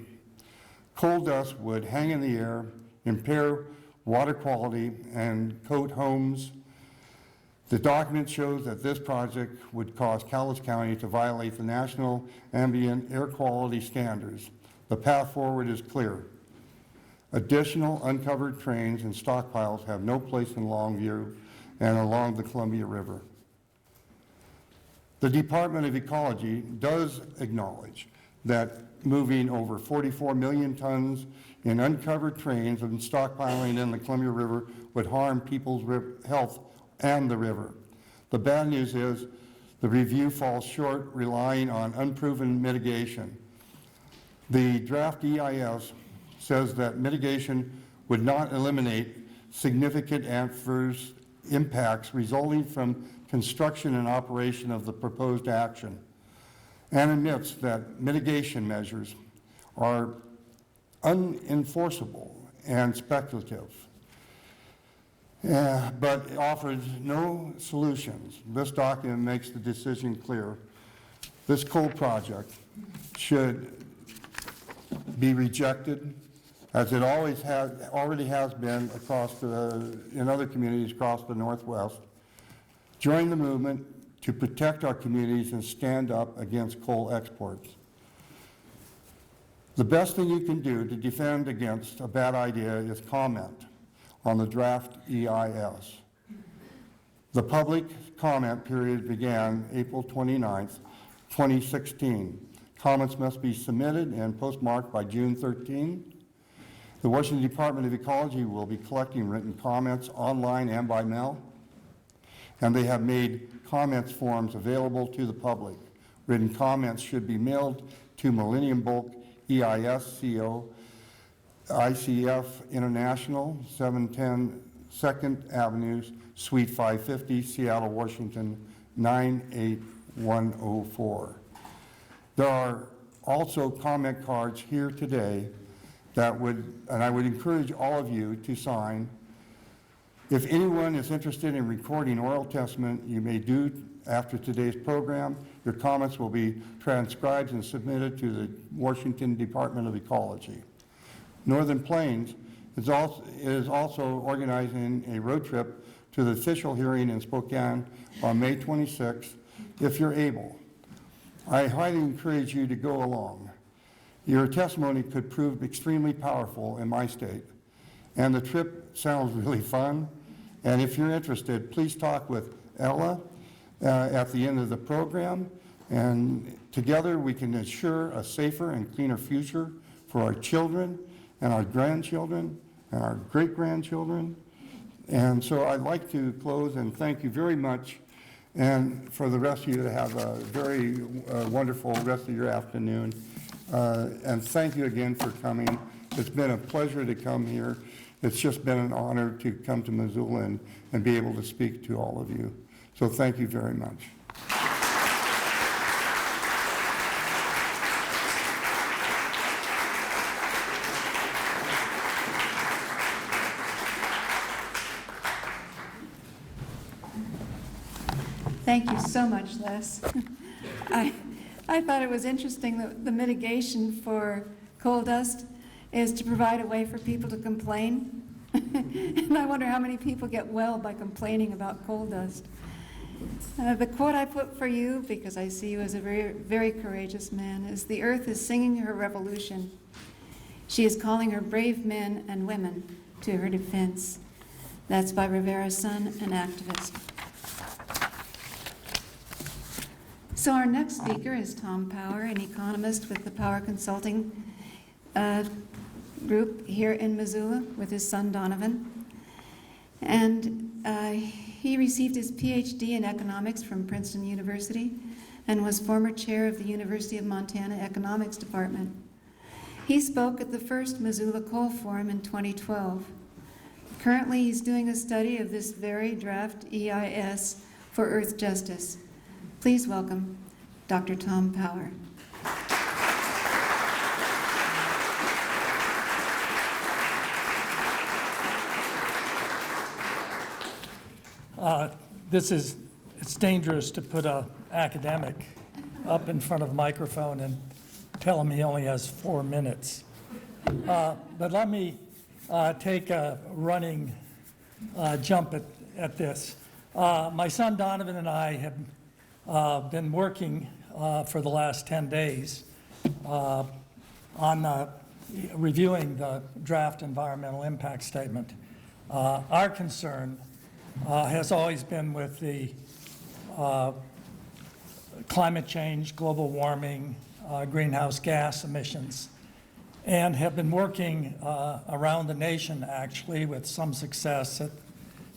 Coal dust would hang in the air, impair water quality, and coat homes. The document shows that this project would cause Cowles County to violate the national ambient air quality standards. The path forward is clear. Additional uncovered trains and stockpiles have no place in Longview and along the Columbia River. The Department of Ecology does acknowledge that moving over 44 million tons in uncovered trains and stockpiling in the Columbia River would harm people's health and the river. The bad news is the review falls short, relying on unproven mitigation. The draft EIS says that mitigation would not eliminate significant adverse impacts resulting from construction and operation of the proposed action, and admits that mitigation measures are unenforceable and speculative, but offers no solutions. This document makes the decision clear. This coal project should be rejected, as it already has been in other communities across the Northwest. Join the movement to protect our communities and stand up against coal exports. The best thing you can do to defend against a bad idea is comment on the draft EIS. The public comment period began April 29th, 2016. Comments must be submitted and postmarked by June 13. The Washington Department of Ecology will be collecting written comments online and by mail, and they have made comments forms available to the public. Written comments should be mailed to Millennium Bulk EIS CO, ICF International, 710 2nd Avenue, Suite 550, Seattle, Washington, 98104. There are also comment cards here today that I would encourage all of you to sign. If anyone is interested in recording oral testament, you may do after today's program. Your comments will be transcribed and submitted to the Washington Department of Ecology. Northern Plains is also organizing a road trip to the official hearing in Spokane on May 26th, if you're able. I highly encourage you to go along. Your testimony could prove extremely powerful in my state, and the trip sounds really fun. And if you're interested, please talk with Ella at the end of the program, and together we can ensure a safer and cleaner future for our children and our grandchildren and our great-grandchildren. And so I'd like to close and thank you very much, and for the rest of you to have a very wonderful rest of your afternoon. And thank you again for coming. It's been a pleasure to come here. It's just been an honor to come to Missoula and be able to speak to all of you. So thank you very much. Thank you so much, Les. I thought it was interesting that the mitigation for coal dust is to provide a way for people to complain And I wonder how many people get well by complaining about coal dust. The quote I put for you, because I see you as a very, very courageous man, is, "The earth is singing her revolution. She is calling her brave men and women to her defense." That's by Rivera's son, an activist. So our next speaker is Tom Power, an economist with the Power Consulting Group here in Missoula with his son Donovan. And he received his PhD in economics from Princeton University and was former chair of the University of Montana Economics Department. He spoke at the first Missoula Coal Forum in 2012. Currently, he's doing a study of this very draft EIS for Earth Justice. Please welcome Dr. Tom Power. It's dangerous to put an academic up in front of a microphone and tell him he only has 4 minutes. But let me take a running jump at this. My son Donovan and I have been working for the last 10 days on reviewing the draft environmental impact statement. Our concern has always been with the climate change, global warming, greenhouse gas emissions, and have been working around the nation, actually, with some success at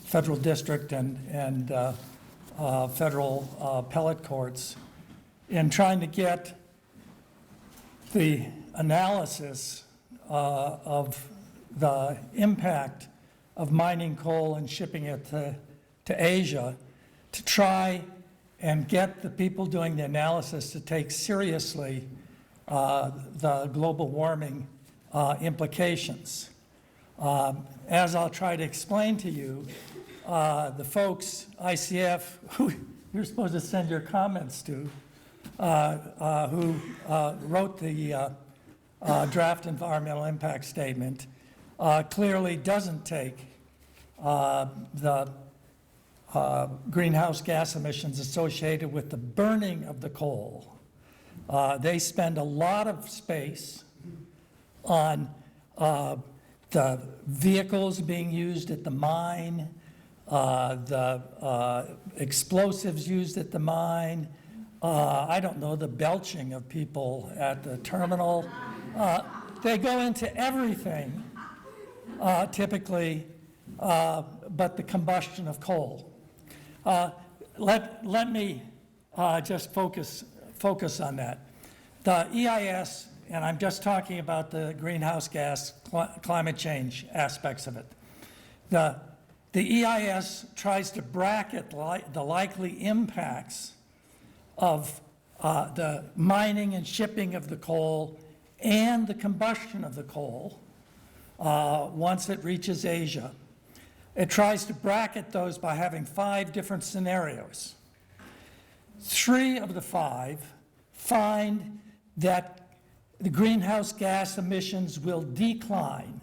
federal district and federal appellate courts in trying to get the analysis of the impact of mining coal and shipping it to Asia, to try and get the people doing the analysis to take seriously the global warming implications. As I'll try to explain to you, the folks, ICF, who you're supposed to send your comments to, who wrote the draft environmental impact statement, clearly doesn't take the greenhouse gas emissions associated with the burning of the coal. They spend a lot of space on the vehicles being used at the mine, the explosives used at the mine, I don't know, the belching of people at the terminal. They go into everything, typically, but the combustion of coal. Let me just focus on that. The EIS, and I'm just talking about the greenhouse gas climate change aspects of it. The EIS tries to bracket the likely impacts of the mining and shipping of the coal and the combustion of the coal once it reaches Asia. It tries to bracket those by having 5 different scenarios. 3 of the 5 find that the greenhouse gas emissions will decline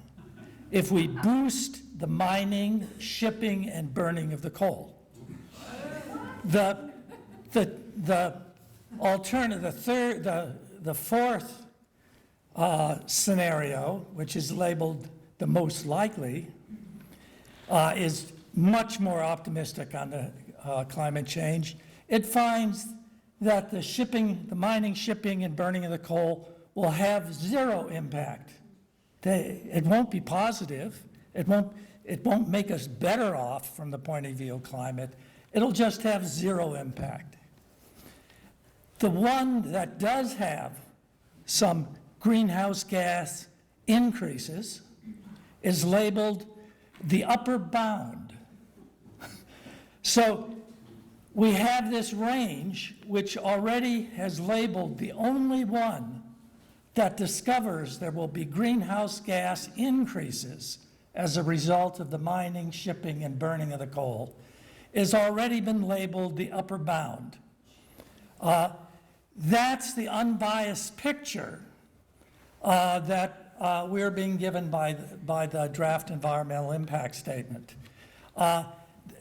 if we boost the mining, shipping, and burning of the coal. The fourth scenario, which is labeled the most likely, is much more optimistic on the climate change. It finds that the mining, shipping, and burning of the coal will have 0 impact. It won't be positive. It won't make us better off from the point of view of climate. It'll just have 0 impact. The one that does have some greenhouse gas increases is labeled the upper bound. So we have this range which already has labeled the only one that discovers there will be greenhouse gas increases as a result of the mining, shipping, and burning of the coal, has already been labeled the upper bound. That's the unbiased picture that we're being given by the draft environmental impact statement.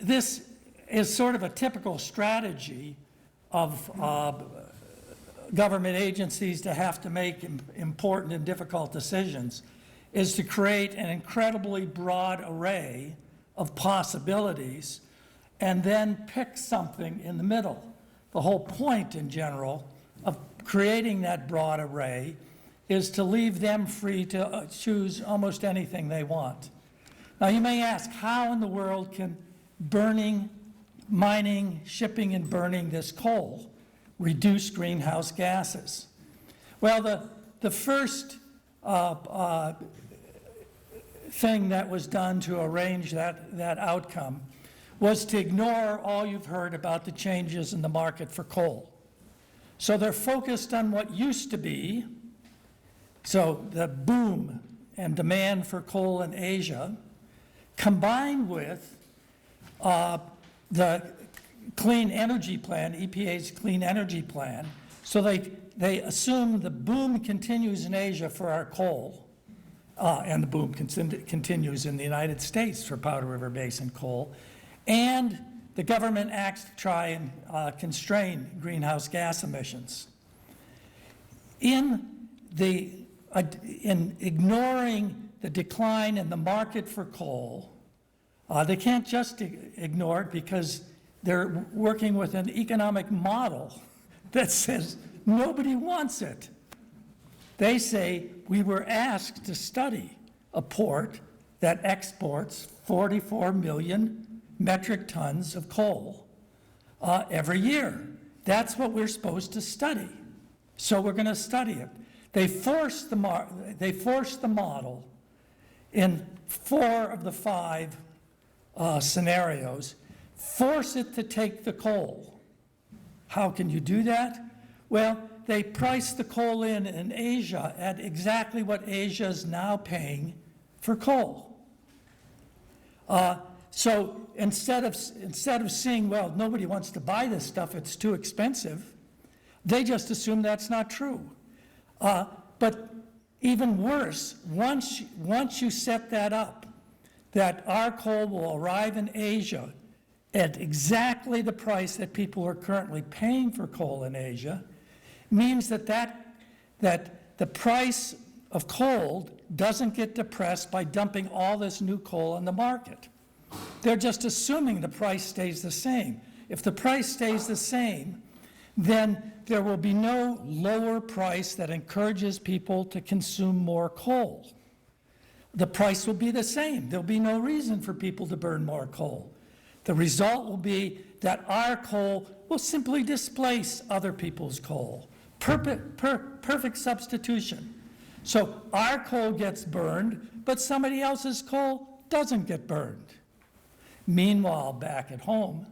This is sort of a typical strategy of government agencies to have to make important and difficult decisions, is to create an incredibly broad array of possibilities and then pick something in the middle. The whole point in general of creating that broad array is to leave them free to choose almost anything they want. Now you may ask, how in the world can mining, shipping and burning this coal reduce greenhouse gases? Well, the first thing that was done to arrange that outcome was to ignore all you've heard about the changes in the market for coal. So they're focused on what used to be, so the boom and demand for coal in Asia, combined with the Clean Energy Plan, EPA's Clean Energy Plan. So they assume the boom continues in Asia for our coal, and the boom continues in the United States for Powder River Basin coal. And the government acts to try and constrain greenhouse gas emissions. In ignoring the decline in the market for coal, they can't just ignore it because they're working with an economic model that says nobody wants it. They say we were asked to study a port that exports 44 million metric tons of coal every year. That's what we're supposed to study. So we're going to study it. They forced the model in 4 of the 5 scenarios, force it to take the coal. How can you do that? Well, they priced the coal in Asia at exactly what Asia is now paying for coal. So instead of seeing, well, nobody wants to buy this stuff, it's too expensive, they just assume that's not true. But even worse, once you set that up, that our coal will arrive in Asia at exactly the price that people are currently paying for coal in Asia, means that the price of coal doesn't get depressed by dumping all this new coal on the market. They're just assuming the price stays the same. If the price stays the same, then there will be no lower price that encourages people to consume more coal. The price will be the same. There'll be no reason for people to burn more coal. The result will be that our coal will simply displace other people's coal. Perfect substitution. So our coal gets burned, but somebody else's coal doesn't get burned. Meanwhile, back at home,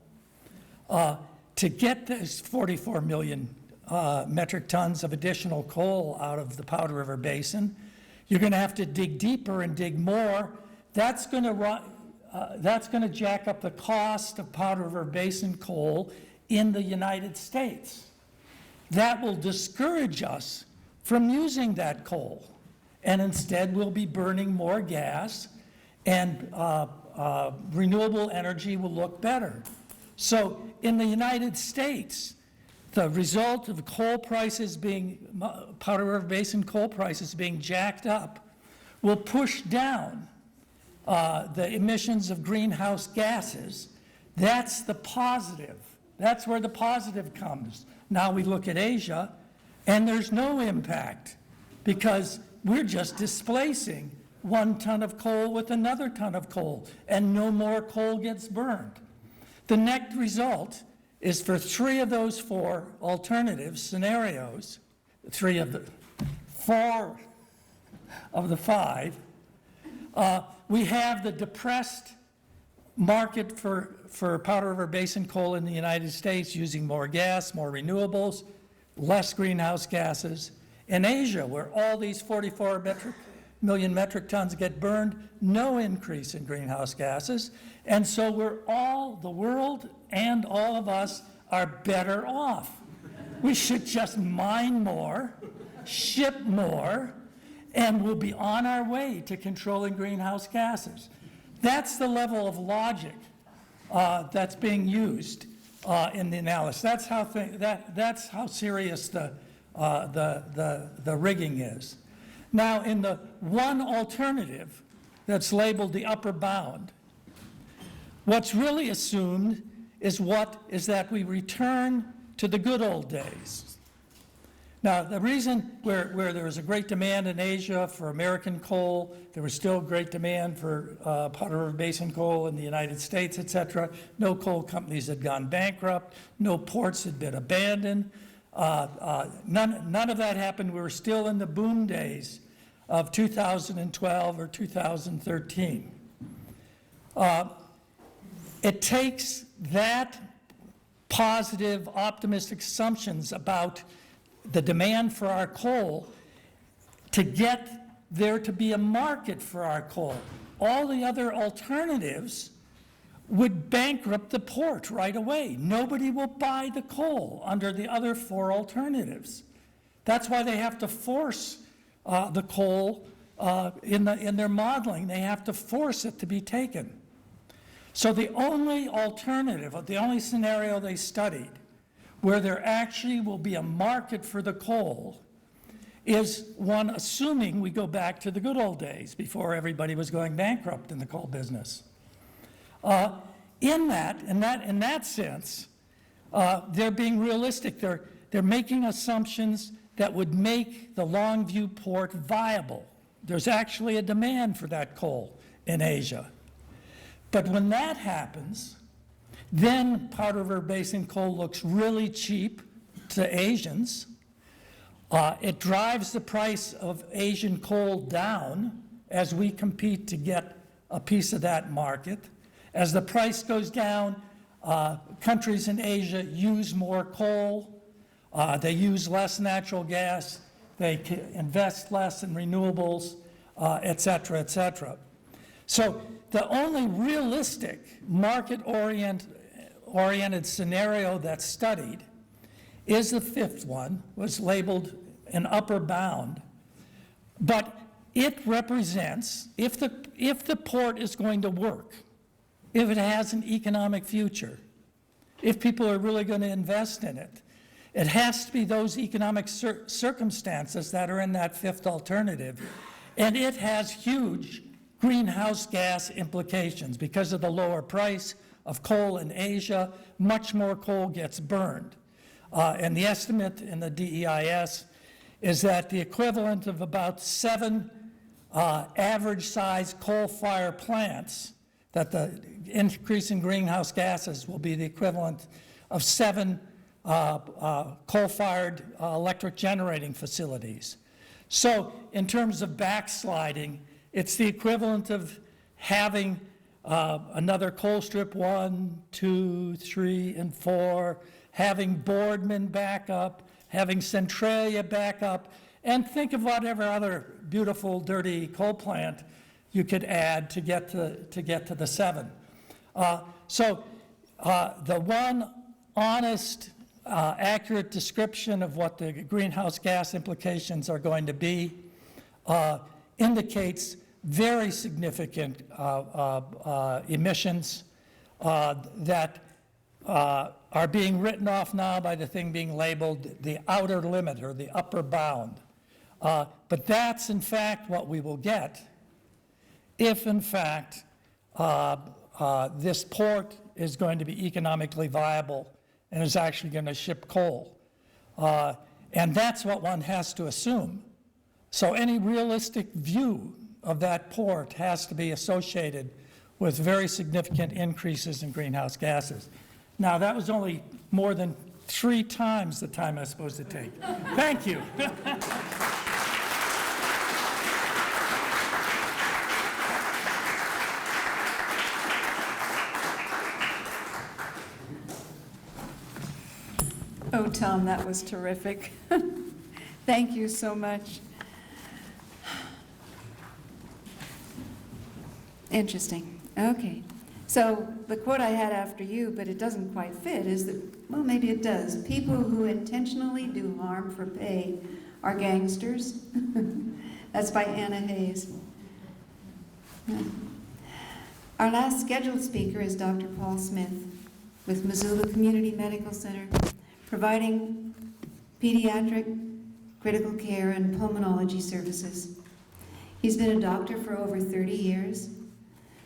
to get this 44 million metric tons of additional coal out of the Powder River Basin, you're going to have to dig deeper and dig more. That's going to jack up the cost of Powder River Basin coal in the United States. That will discourage us from using that coal, and instead we'll be burning more gas, and renewable energy will look better. So in the United States, the result of Powder River Basin coal prices being jacked up will push down the emissions of greenhouse gases. That's the positive. That's where the positive comes. Now we look at Asia, and there's no impact because we're just displacing 1 ton of coal with another ton of coal, and no more coal gets burned. The net result is for 3 of those 4 alternative scenarios, 4 of the 5, we have the depressed market for Powder River Basin coal in the United States using more gas, more renewables, less greenhouse gases. In Asia, where all these 44 million metric tons get burned, no increase in greenhouse gases. And so the world and all of us are better off. We should just mine more, ship more, and we'll be on our way to controlling greenhouse gases. That's the level of logic that's being used in the analysis. That's how serious the rigging is. Now, in the one alternative that's labeled the upper bound, what's really assumed is that we return to the good old days. Now, the reason where there was a great demand in Asia for American coal, there was still great demand for Powder River Basin coal in the United States, et cetera. No coal companies had gone bankrupt. No ports had been abandoned. None of that happened. We were still in the boom days of 2012 or 2013. It takes that positive, optimistic assumptions about the demand for our coal to get there to be a market for our coal. All the other alternatives would bankrupt the port right away. Nobody will buy the coal under the other four alternatives. That's why they have to force the coal in their modeling. They have to force it to be taken. So the only alternative, the only scenario they studied where there actually will be a market for the coal is one assuming we go back to the good old days before everybody was going bankrupt in the coal business. In that sense, they're being realistic. They're making assumptions that would make the Longview port viable. There's actually a demand for that coal in Asia. But when that happens, then Powder River Basin coal looks really cheap to Asians. It drives the price of Asian coal down as we compete to get a piece of that market. As the price goes down, countries in Asia use more coal. They use less natural gas. They invest less in renewables, et cetera, et cetera. So the only realistic market-oriented scenario that's studied is the fifth one, was labeled an upper bound. But it represents, if the port is going to work, if it has an economic future, if people are really going to invest in it, it has to be those economic circumstances that are in that fifth alternative. And it has huge greenhouse gas implications. Because of the lower price of coal in Asia, much more coal gets burned. And the estimate in the DEIS is that the equivalent of about 7 average-sized coal-fired plants, that the increase in greenhouse gases will be the equivalent of 7 coal-fired electric generating facilities. So in terms of backsliding, it's the equivalent of having another coal strip 1, 2, 3, and 4, having Boardman back up, having Centralia back up, and think of whatever other beautiful, dirty coal plant you could add to get to the 7. So the one honest, accurate description of what the greenhouse gas implications are going to be indicates very significant emissions that are being written off now by the thing being labeled the outer limit or the upper bound. But that's in fact what we will get if in fact this port is going to be economically viable and is actually going to ship coal. And that's what one has to assume. So any realistic view of that port has to be associated with very significant increases in greenhouse gases. Now, that was only more than 3 times the time I was supposed to take. Thank you. Oh, Tom, that was terrific. Thank you so much. Interesting. Okay. So the quote I had after you, but it doesn't quite fit, is that, well, maybe it does. People who intentionally do harm for pay are gangsters. That's by Anna Hayes. Our last scheduled speaker is Dr. Paul Smith with Missoula Community Medical Center, providing pediatric, critical care, and pulmonology services. He's been a doctor for over 30 years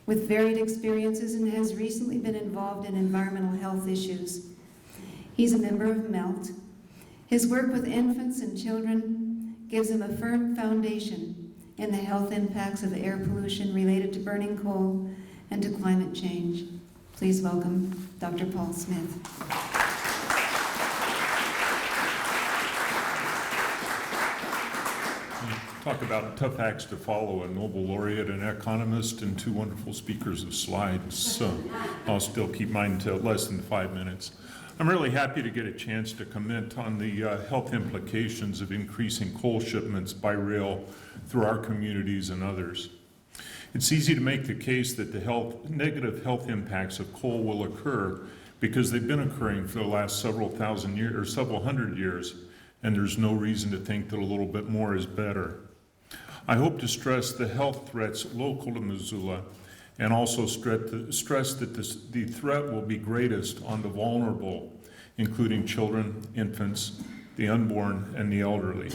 with varied experiences and has recently been involved in environmental health issues. He's a member of MELT. His work with infants and children gives him a firm foundation in the health impacts of air pollution related to burning coal and to climate change. Please welcome Dr. Paul Smith. Talk about tough acts to follow, a Nobel laureate, an economist, and two wonderful speakers of slides. So I'll still keep mine to less than 5 minutes. I'm really happy to get a chance to comment on the health implications of increasing coal shipments by rail through our communities and others. It's easy to make the case that the negative health impacts of coal will occur because they've been occurring for the last several thousand years or several hundred years, and there's no reason to think that a little bit more is better. I hope to stress the health threats local to Missoula and also stress that the threat will be greatest on the vulnerable, including children, infants, the unborn, and the elderly.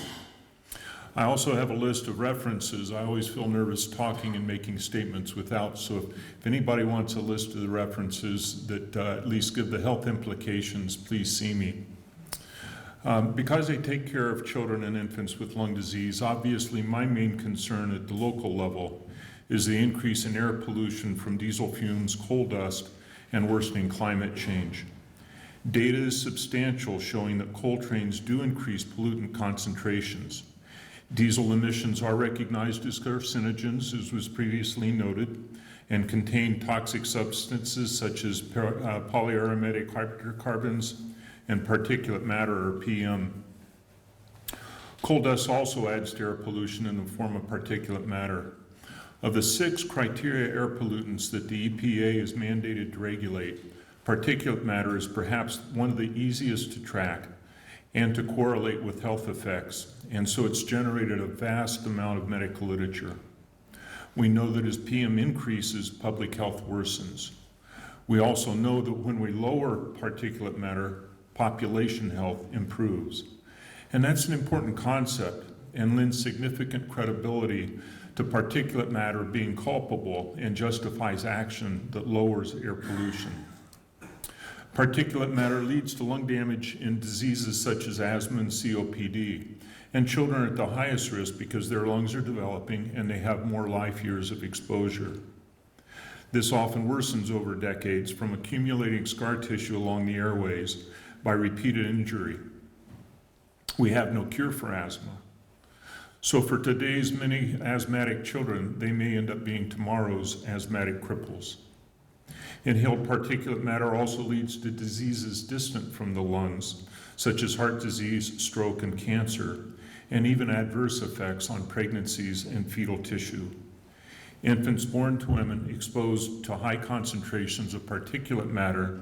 I also have a list of references. I always feel nervous talking and making statements without, so if anybody wants a list of the references that at least give the health implications, please see me. Because I take care of children and infants with lung disease, obviously my main concern at the local level is the increase in air pollution from diesel fumes, coal dust, and worsening climate change. Data is substantial showing that coal trains do increase pollutant concentrations. Diesel emissions are recognized as carcinogens, as was previously noted, and contain toxic substances such as polyaromatic hydrocarbons and particulate matter, or PM. Coal dust also adds to air pollution in the form of particulate matter. Of the 6 criteria air pollutants that the EPA is mandated to regulate, particulate matter is perhaps one of the easiest to track and to correlate with health effects, and so it's generated a vast amount of medical literature. We know that as PM increases, public health worsens. We also know that when we lower particulate matter, population health improves. And that's an important concept and lends significant credibility to particulate matter being culpable and justifies action that lowers air pollution. Particulate matter leads to lung damage in diseases such as asthma and COPD, and children are at the highest risk because their lungs are developing and they have more life years of exposure. This often worsens over decades from accumulating scar tissue along the airways by repeated injury. We have no cure for asthma. So for today's many asthmatic children, they may end up being tomorrow's asthmatic cripples. Inhaled particulate matter also leads to diseases distant from the lungs, such as heart disease, stroke, and cancer, and even adverse effects on pregnancies and fetal tissue. Infants born to women exposed to high concentrations of particulate matter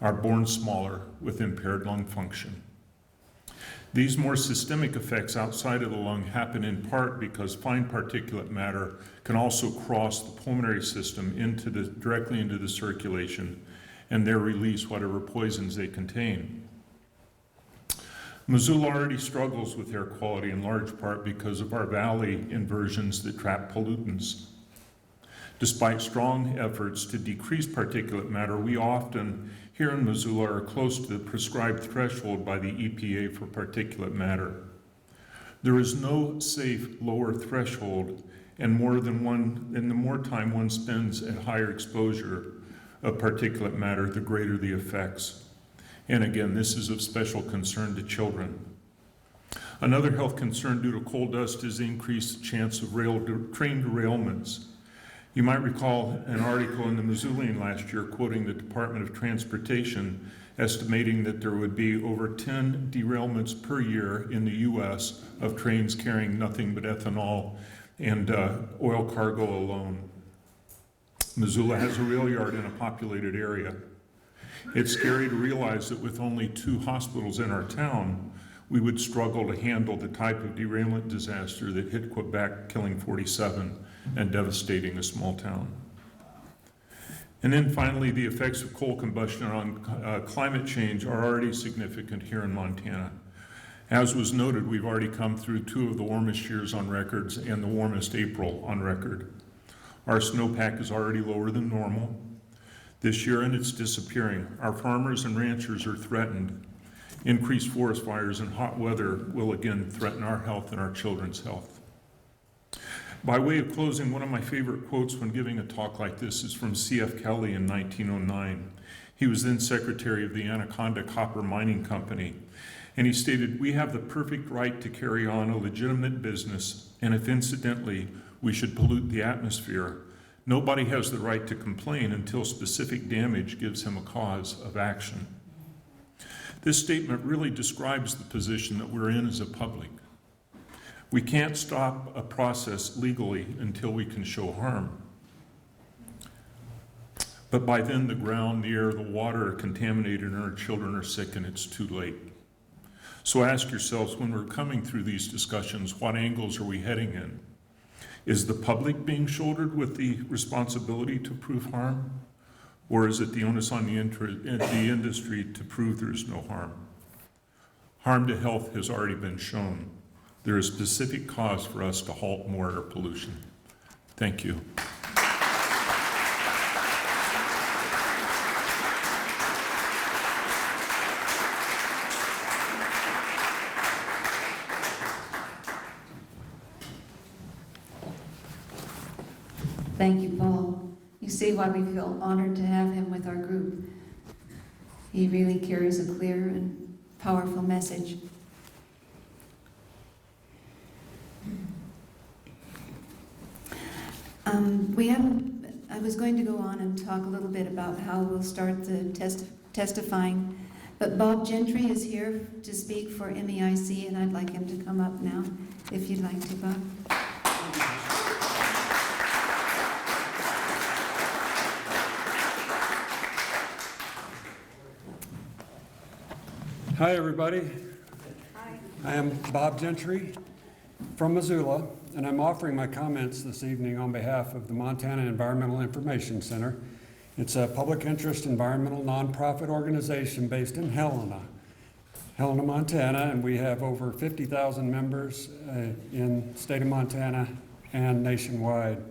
are born smaller with impaired lung function. These more systemic effects outside of the lung happen in part because fine particulate matter can also cross the pulmonary system directly into the circulation and there release whatever poisons they contain. Missoula already struggles with air quality in large part because of our valley inversions that trap pollutants. Despite strong efforts to decrease particulate matter, we often here in Missoula are close to the prescribed threshold by the EPA for particulate matter. There is no safe lower threshold, and the more time one spends at higher exposure of particulate matter, the greater the effects. And again, this is of special concern to children. Another health concern due to coal dust is the increased chance of train derailments. You might recall an article in the Missoulian last year quoting the Department of Transportation estimating that there would be over 10 derailments per year in the U.S. of trains carrying nothing but ethanol and oil cargo alone. Missoula has a rail yard in a populated area. It's scary to realize that with only 2 hospitals in our town, we would struggle to handle the type of derailment disaster that hit Quebec, killing 47 and devastating a small town. And then finally, the effects of coal combustion on climate change are already significant here in Montana. As was noted, we've already come through 2 of the warmest years on records and the warmest April on record. Our snowpack is already lower than normal this year, and it's disappearing. Our farmers and ranchers are threatened. Increased forest fires and hot weather will again threaten our health and our children's health. By way of closing, one of my favorite quotes when giving a talk like this is from C.F. Kelly in 1909. He was then secretary of the Anaconda Copper Mining Company, and he stated, "We have the perfect right to carry on a legitimate business, and if incidentally we should pollute the atmosphere, nobody has the right to complain until specific damage gives him a cause of action." This statement really describes the position that we're in as a public. We can't stop a process legally until we can show harm. But by then the ground, the air, the water are contaminated and our children are sick and it's too late. So ask yourselves, when we're coming through these discussions, what angles are we heading in? Is the public being shouldered with the responsibility to prove harm? Or is it the onus on the industry to prove there's no harm? Harm to health has already been shown. There is specific cause for us to halt more air pollution. Thank you. Thank you, Paul. You see why we feel honored to have him with our group. He really carries a clear and powerful message. I was going to go on and talk a little bit about how we'll start the testifying, but Bob Gentry is here to speak for MEIC, and I'd like him to come up now, if you'd like to, Bob. Hi, everybody. Hi. I am Bob Gentry from Missoula, and I'm offering my comments this evening on behalf of the Montana Environmental Information Center. It's a public interest environmental nonprofit organization based in Helena, Montana, and we have over 50,000 members in the state of Montana and nationwide.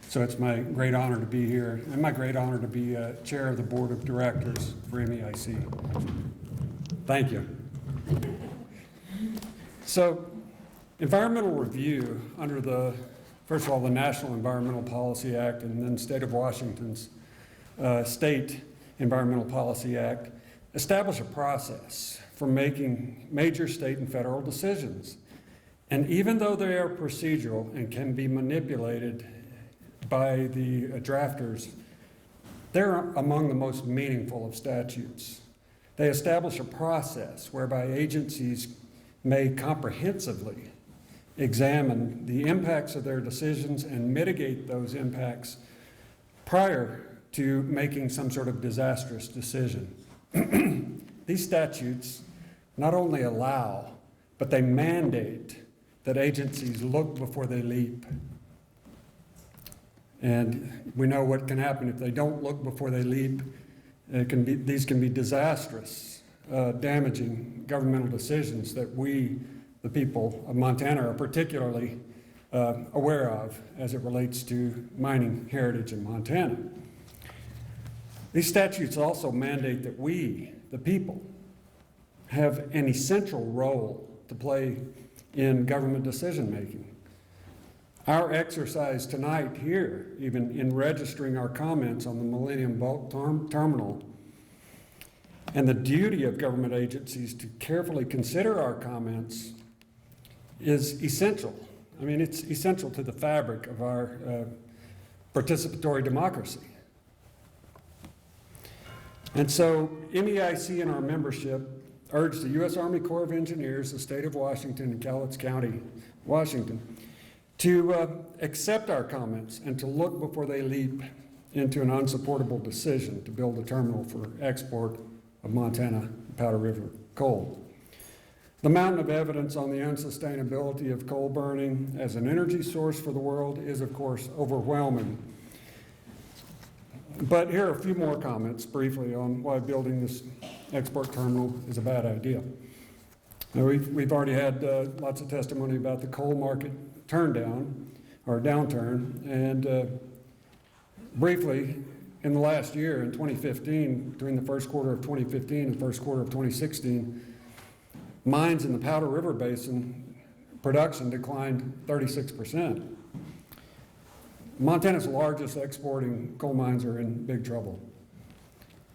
So it's my great honor to be here, and my great honor to be chair of the board of directors for MEIC. Thank you. So, environmental review under the, first of all, the National Environmental Policy Act and then State of Washington's State Environmental Policy Act establish a process for making major state and federal decisions. And even though they are procedural and can be manipulated by the drafters, they're among the most meaningful of statutes. They establish a process whereby agencies may comprehensively examine the impacts of their decisions and mitigate those impacts prior to making some sort of disastrous decision. These statutes not only allow, but they mandate that agencies look before they leap. And we know what can happen if they don't look before they leap. These can be disastrous, damaging governmental decisions that we, the people of Montana, are particularly aware of as it relates to mining heritage in Montana. These statutes also mandate that we, the people, have an essential role to play in government decision-making. Our exercise tonight here, even in registering our comments on the Millennium Bulk Terminal, and the duty of government agencies to carefully consider our comments is essential. I mean, it's essential to the fabric of our participatory democracy. And so MEIC and our membership urge the U.S. Army Corps of Engineers, the state of Washington, and Cowlitz County, Washington, to accept our comments and to look before they leap into an unsupportable decision to build a terminal for export of Montana Powder River coal. The mountain of evidence on the unsustainability of coal burning as an energy source for the world is, of course, overwhelming. But here are a few more comments briefly on why building this export terminal is a bad idea. Now, we've already had lots of testimony about the coal market downturn, and briefly, in the last year, in 2015, between the first quarter of 2015 and first quarter of 2016, mines in the Powder River Basin production declined 36%. Montana's largest exporting coal mines are in big trouble.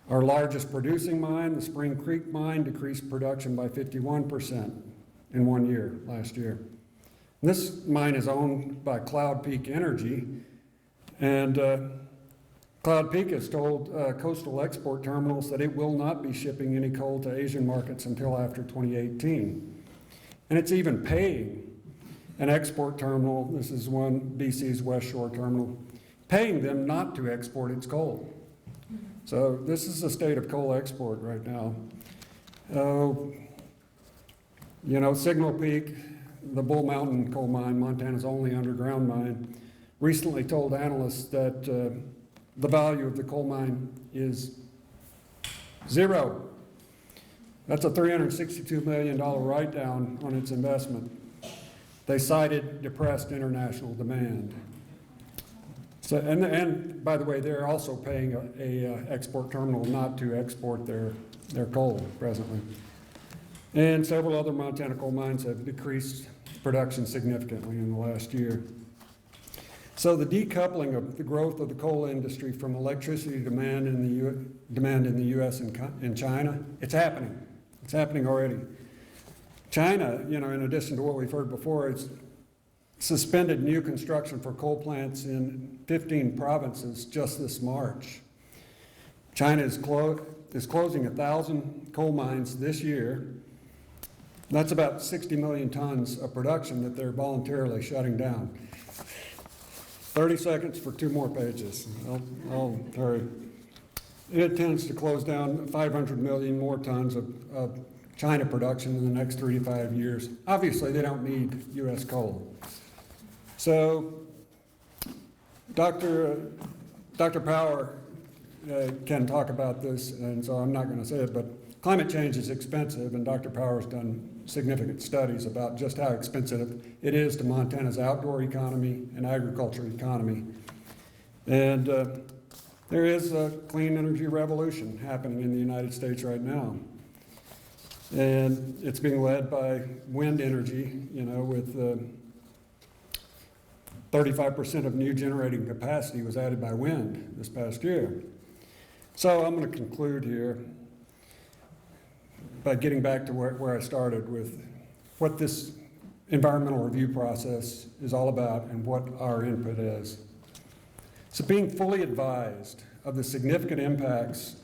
Our largest producing mine, the Spring Creek mine, decreased production by 51% in 1 year, last year. This mine is owned by Cloud Peak Energy, and Cloud Peak has told Coastal Export Terminals that it will not be shipping any coal to Asian markets until after 2018. And it's even paying an export terminal, this is one, BC's West Shore Terminal, paying them not to export its coal. So this is the state of coal export right now. Signal Peak, the Bull Mountain coal mine, Montana's only underground mine, recently told analysts that the value of the coal mine is zero. That's a $362 million write-down on its investment. They cited depressed international demand. So, and by the way, they're also paying a export terminal not to export their coal presently. And several other Montana coal mines have decreased production significantly in the last year. So the decoupling of the growth of the coal industry from electricity demand in the U.S. and China, it's happening. It's happening already. China, in addition to what we've heard before, it's suspended new construction for coal plants in 15 provinces just this March. China is closing 1,000 coal mines this year. That's about 60 million tons of production that they're voluntarily shutting down. 30 seconds for 2 more pages. I'll hurry. It intends to close down 500 million more tons of China production in the next 3 to 5 years. Obviously, they don't need U.S. coal. So, Dr. Power can talk about this, and so I'm not going to say it, but climate change is expensive, and Dr. Power has done significant studies about just how expensive it is to Montana's outdoor economy and agriculture economy. And there is a clean energy revolution happening in the United States right now. And it's being led by wind energy, with 35% of new generating capacity was added by wind this past year. So I'm going to conclude here by getting back to where I started with what this environmental review process is all about and what our input is. So being fully advised of the significant impacts,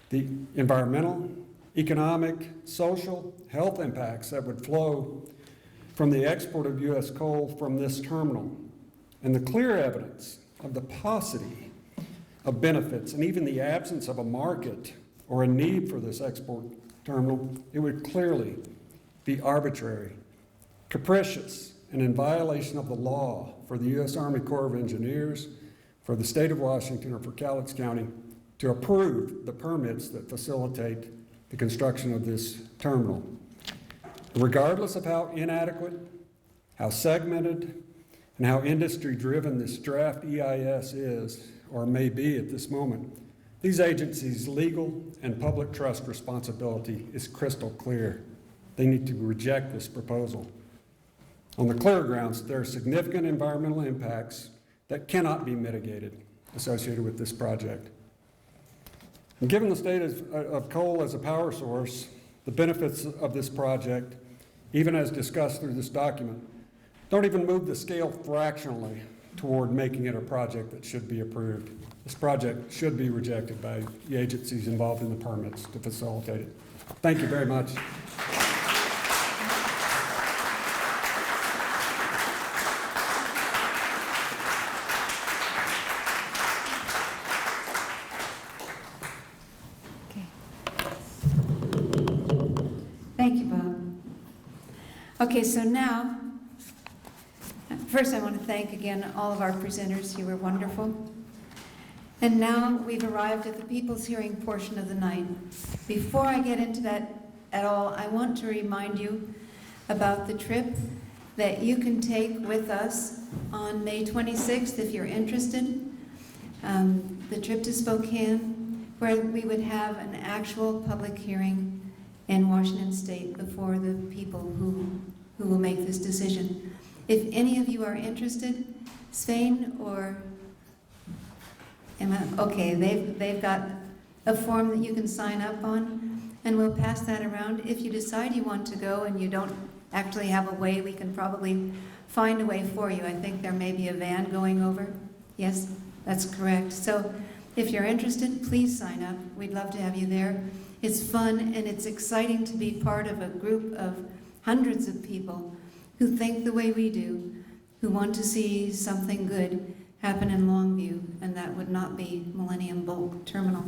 the environmental, economic, social, health impacts that would flow from the export of U.S. coal from this terminal, and the clear evidence of the paucity of benefits and even the absence of a market or a need for this export terminal, it would clearly be arbitrary, capricious, and in violation of the law for the U.S. Army Corps of Engineers, for the state of Washington, or for Cowlitz County to approve the permits that facilitate the construction of this terminal. Regardless of how inadequate, how segmented, and how industry-driven this draft EIS is, or may be at this moment, these agencies' legal and public trust responsibility is crystal clear. They need to reject this proposal. On the clear grounds, there are significant environmental impacts that cannot be mitigated associated with this project. And given the state of coal as a power source, the benefits of this project, even as discussed through this document, don't even move the scale fractionally toward making it a project that should be approved. This project should be rejected by the agencies involved in the permits to facilitate it. Thank you very much. Thank you, Bob. Okay, so now, first I want to thank again all of our presenters. You were wonderful. And now we've arrived at the People's Hearing portion of the night. Before I get into that at all, I want to remind you about the trip that you can take with us on May 26th if you're interested. The trip to Spokane, where we would have an actual public hearing in Washington State before the people who will make this decision. If any of you are interested, Svein or Emma, okay, they've got a form that you can sign up on, and we'll pass that around. If you decide you want to go and you don't actually have a way, we can probably find a way for you. I think there may be a van going over. Yes, that's correct. So if you're interested, please sign up. We'd love to have you there. It's fun and it's exciting to be part of a group of hundreds of people who think the way we do, who want to see something good happen in Longview, and that would not be Millennium Bulk Terminal.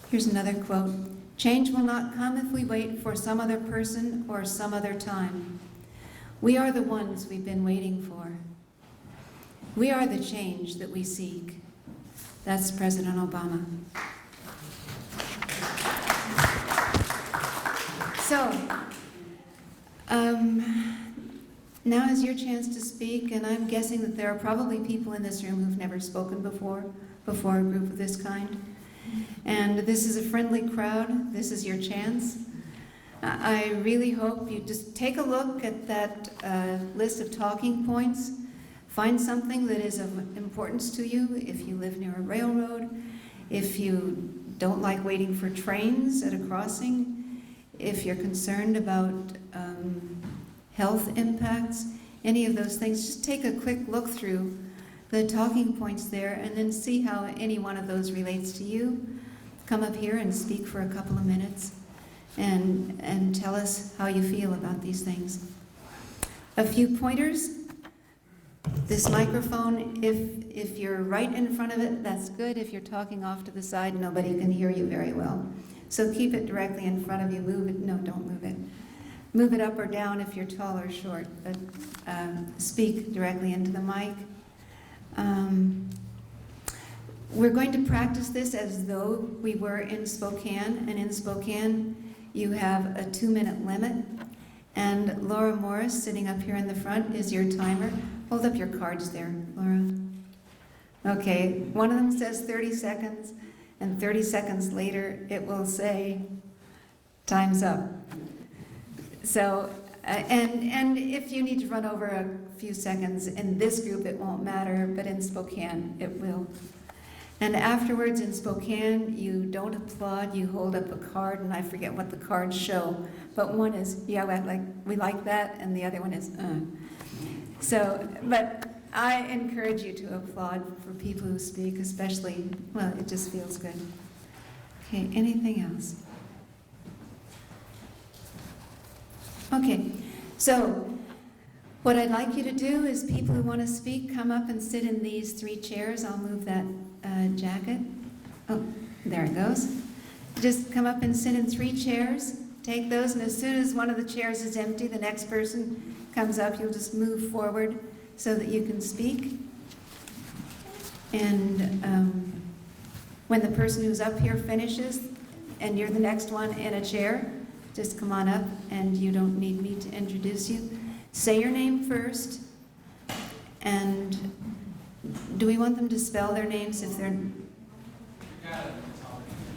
Here's another quote. Change will not come if we wait for some other person or some other time. We are the ones we've been waiting for. We are the change that we seek. That's President Obama. So, now is your chance to speak, and I'm guessing that there are probably people in this room who've never spoken before a group of this kind. And this is a friendly crowd. This is your chance. I really hope you just take a look at that list of talking points. Find something that is of importance to you. If you live near a railroad, if you don't like waiting for trains at a crossing, if you're concerned about health impacts, any of those things, just take a quick look through the talking points there and then see how any one of those relates to you. Come up here and speak for a couple of minutes and tell us how you feel about these things. A few pointers. This microphone, if you're right in front of it, that's good. If you're talking off to the side, nobody can hear you very well. So keep it directly in front of you. Move it, no, don't move it. Move it up or down if you're tall or short, but speak directly into the mic. We're going to practice this as though we were in Spokane, and in Spokane you have a 2-minute limit, and Laura Morris, sitting up here in the front, is your timer. Hold up your cards there, Laura. Okay, one of them says 30 seconds, and 30 seconds later it will say, time's up. So, and if you need to run over a few seconds, in this group it won't matter, but in Spokane it will. And afterwards in Spokane, you don't applaud, you hold up a card, and I forget what the cards show, but one is, yeah, we like that, and the other one is, So, but I encourage you to applaud for people who speak, especially, well, it just feels good. Okay, anything else? Okay, so what I'd like you to do is people who want to speak, come up and sit in these 3 chairs. I'll move that jacket. Oh, there it goes. Just come up and sit in 3 chairs. Take those, and as soon as one of the chairs is empty, the next person comes up. You'll just move forward so that you can speak. And when the person who's up here finishes, and you're the next one in a chair, just come on up, and you don't need me to introduce you. Say your name first, and do we want them to spell their names if they're...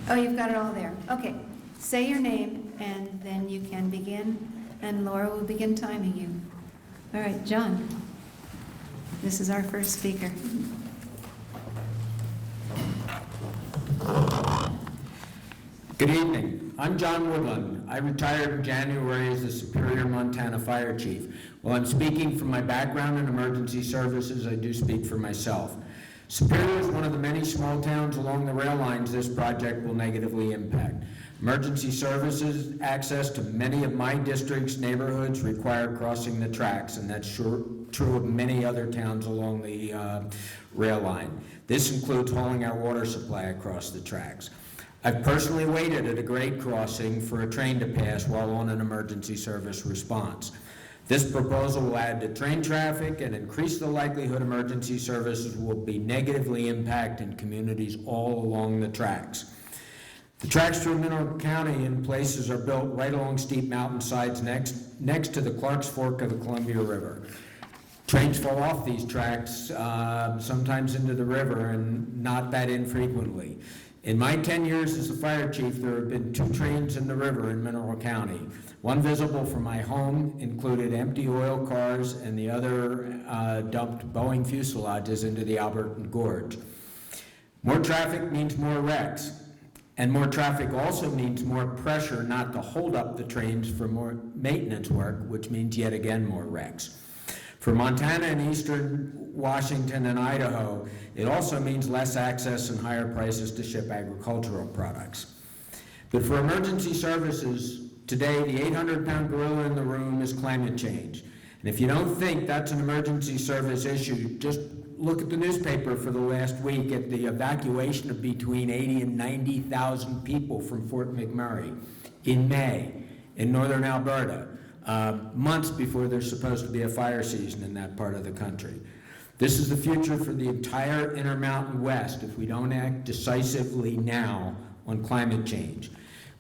Oh, you've got it all there. Okay. Say your name, and then you can begin, and Laura will begin timing you. All right, John. This is our first speaker. Good evening. I'm John Woodland. I retired in January as the Superior, Montana Fire Chief. While I'm speaking from my background in emergency services, I do speak for myself. Superior is one of the many small towns along the rail lines this project will negatively impact. Emergency services access to many of my district's neighborhoods require crossing the tracks, and that's true of many other towns along the rail line. This includes hauling our water supply across the tracks. I've personally waited at a grade crossing for a train to pass while on an emergency service response. This proposal will add to train traffic and increase the likelihood emergency services will be negatively impacting communities all along the tracks. The tracks through Mineral County in places are built right along steep mountainsides next to the Clark's Fork of the Columbia River. Trains fall off these tracks, sometimes into the river, and not that infrequently. In my 10 years as a fire chief, there have been 2 trains in the river in Mineral County. One visible from my home included empty oil cars, and the other dumped Boeing fuselages into the Alberton Gorge. More traffic means more wrecks. And more traffic also means more pressure not to hold up the trains for more maintenance work, which means yet again more wrecks. For Montana and eastern Washington and Idaho, it also means less access and higher prices to ship agricultural products. But for emergency services, today the 800-pound gorilla in the room is climate change. And if you don't think that's an emergency service issue, just look at the newspaper for the last week at the evacuation of between 80 and 90,000 people from Fort McMurray in May in northern Alberta, months before there's supposed to be a fire season in that part of the country. This is the future for the entire Intermountain West if we don't act decisively now on climate change.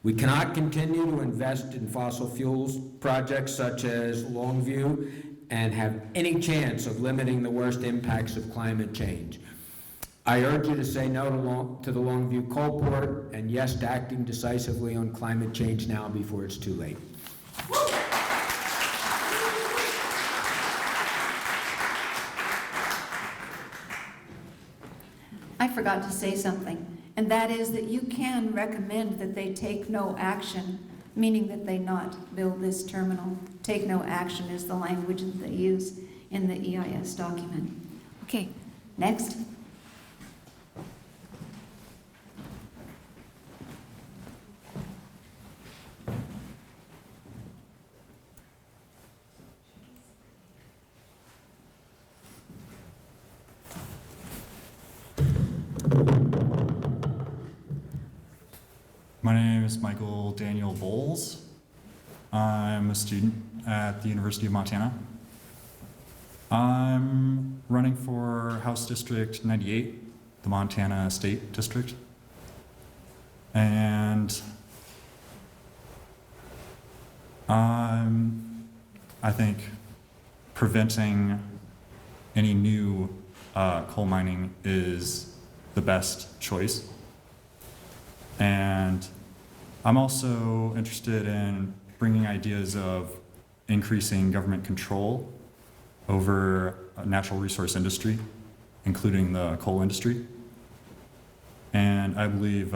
We cannot continue to invest in fossil fuels projects such as Longview and have any chance of limiting the worst impacts of climate change. I urge you to say no to the Longview coal port and yes to acting decisively on climate change now before it's too late. I forgot to say something, and that is that you can recommend that they take no action, meaning that they not build this terminal. Take no action is the language that they use in the EIS document. Okay, next. My name is Michael Daniel Bowles. I'm a student at the University of Montana. I'm running for House District 98, the Montana State District. And I think preventing any new coal mining is the best choice. And I'm also interested in bringing ideas of increasing government control over a natural resource industry, including the coal industry. And I believe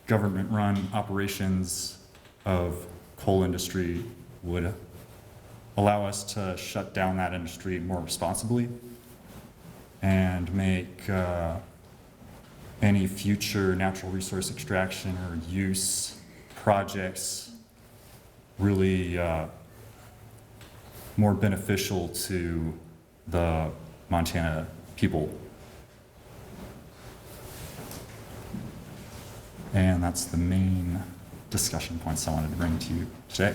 government-run operations of coal industry would allow us to shut down that industry more responsibly and make any future natural resource extraction or use projects really more beneficial to the Montana people. And that's the main discussion points I wanted to bring to you today.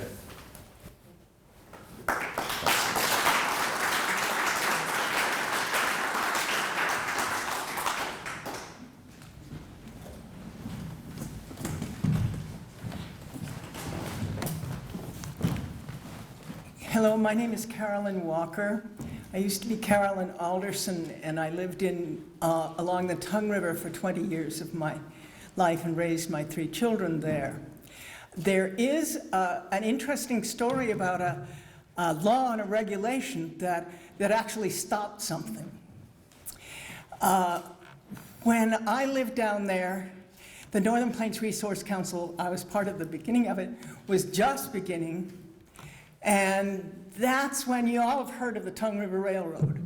Hello, my name is Carolyn Walker. I used to be Carolyn Alderson, and I lived along the Tongue River for 20 years of my life and raised my 3 children there. There is an interesting story about a law and a regulation that actually stopped something. When I lived down there, the Northern Plains Resource Council, I was part of the beginning of it, was just beginning. And that's when you all have heard of the Tongue River Railroad.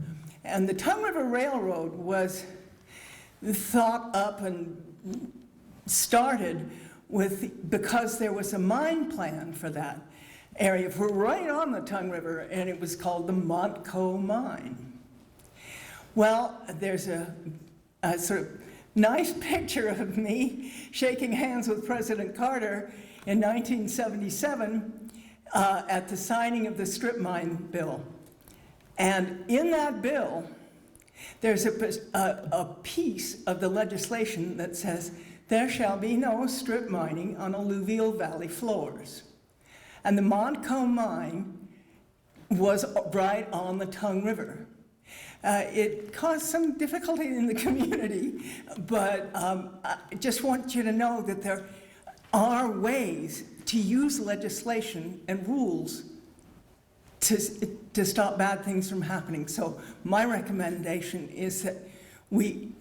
And the Tongue River Railroad was thought up and started because there was a mine plan for that area for right on the Tongue River, and it was called the Montco Mine. Well, there's a sort of nice picture of me shaking hands with President Carter in 1977 at the signing of the strip mine bill. And in that bill, there's a piece of the legislation that says, there shall be no strip mining on alluvial valley floors. And the Montcalm mine was right on the Tongue River. It caused some difficulty in the community, but I just want you to know that there are ways to use legislation and rules to stop bad things from happening. So my recommendation is that we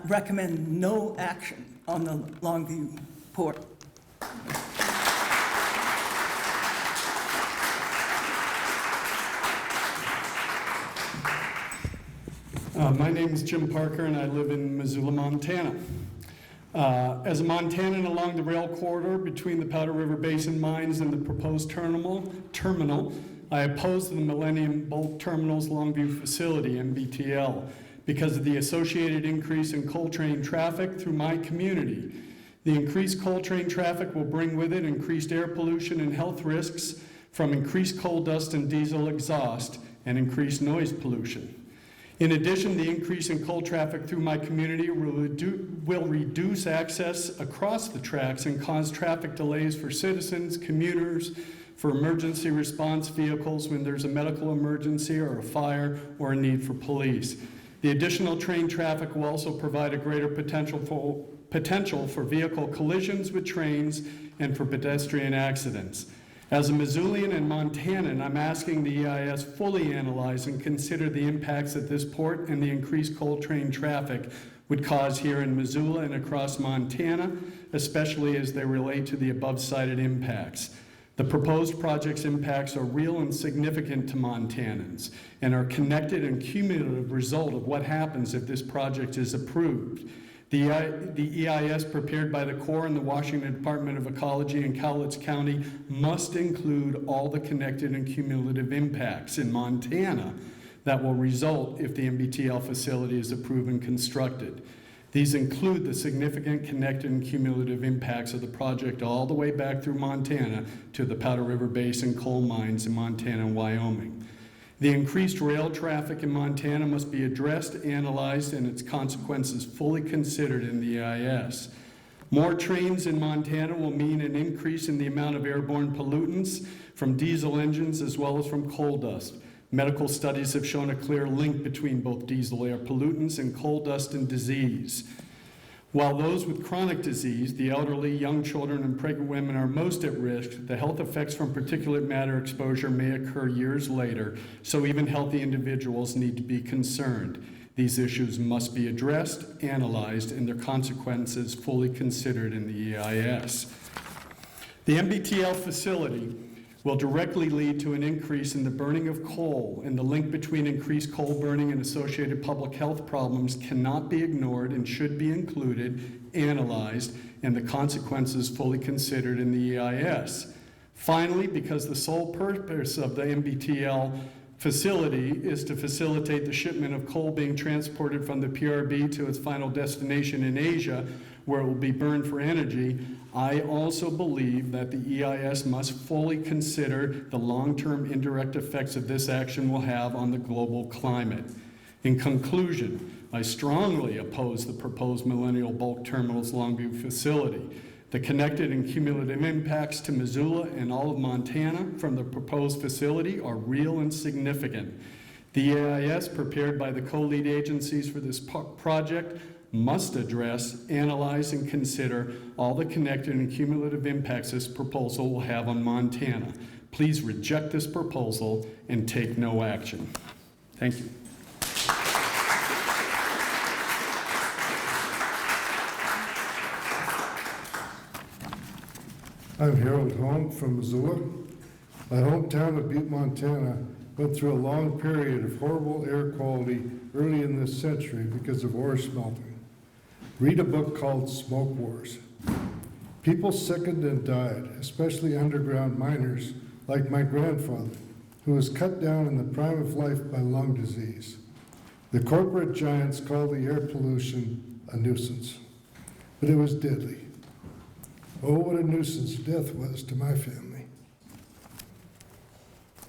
recommend no action on the Longview Port. My name is Jim Parker, and I live in Missoula, Montana. As a Montanan along the rail corridor between the Powder River Basin mines and the proposed terminal, I oppose the Millennium Bulk Terminal's Longview facility, MBTL, because of the associated increase in coal train traffic through my community. The increased coal train traffic will bring with it increased air pollution and health risks from increased coal dust and diesel exhaust and increased noise pollution. In addition, the increase in coal traffic through my community will reduce access across the tracks and cause traffic delays for citizens, commuters, for emergency response vehicles when there's a medical emergency or a fire or a need for police. The additional train traffic will also provide a greater potential for vehicle collisions with trains and for pedestrian accidents. As a Missoulian and Montanan, I'm asking the EIS fully analyze and consider the impacts that this port and the increased coal train traffic would cause here in Missoula and across Montana, especially as they relate to the above-cited impacts. The proposed project's impacts are real and significant to Montanans and are connected and cumulative result of what happens if this project is approved. The EIS prepared by the Corps and the Washington Department of Ecology in Cowlitz County must include all the connected and cumulative impacts in Montana that will result if the MBTL facility is approved and constructed. These include the significant connected and cumulative impacts of the project all the way back through Montana to the Powder River Basin coal mines in Montana and Wyoming. The increased rail traffic in Montana must be addressed, analyzed, and its consequences fully considered in the EIS. More trains in Montana will mean an increase in the amount of airborne pollutants from diesel engines as well as from coal dust. Medical studies have shown a clear link between both diesel air pollutants and coal dust and disease. While those with chronic disease, the elderly, young children, and pregnant women are most at risk, the health effects from particulate matter exposure may occur years later, so even healthy individuals need to be concerned. These issues must be addressed, analyzed, and their consequences fully considered in the EIS. The MBTL facility will directly lead to an increase in the burning of coal, and the link between increased coal burning and associated public health problems cannot be ignored and should be included, analyzed, and the consequences fully considered in the EIS. Finally, because the sole purpose of the MBTL facility is to facilitate the shipment of coal being transported from the PRB to its final destination in Asia, where it will be burned for energy, I also believe that the EIS must fully consider the long-term indirect effects of this action will have on the global climate. In conclusion, I strongly oppose the proposed Millennial Bulk Terminal's Longview facility. The connected and cumulative impacts to Missoula and all of Montana from the proposed facility are real and significant. The EIS prepared by the co-lead agencies for this project must address, analyze, and consider all the connected and cumulative impacts this proposal will have on Montana. Please reject this proposal and take no action. Thank you. I'm Harold Holm from Missoula. My hometown of Butte, Montana went through a long period of horrible air quality early in this century because of ore smelting. Read a book called Smoke Wars. People sickened and died, especially underground miners like my grandfather, who was cut down in the prime of life by lung disease. The corporate giants call the air pollution a nuisance, but it was deadly. Oh, what a nuisance death was to my family.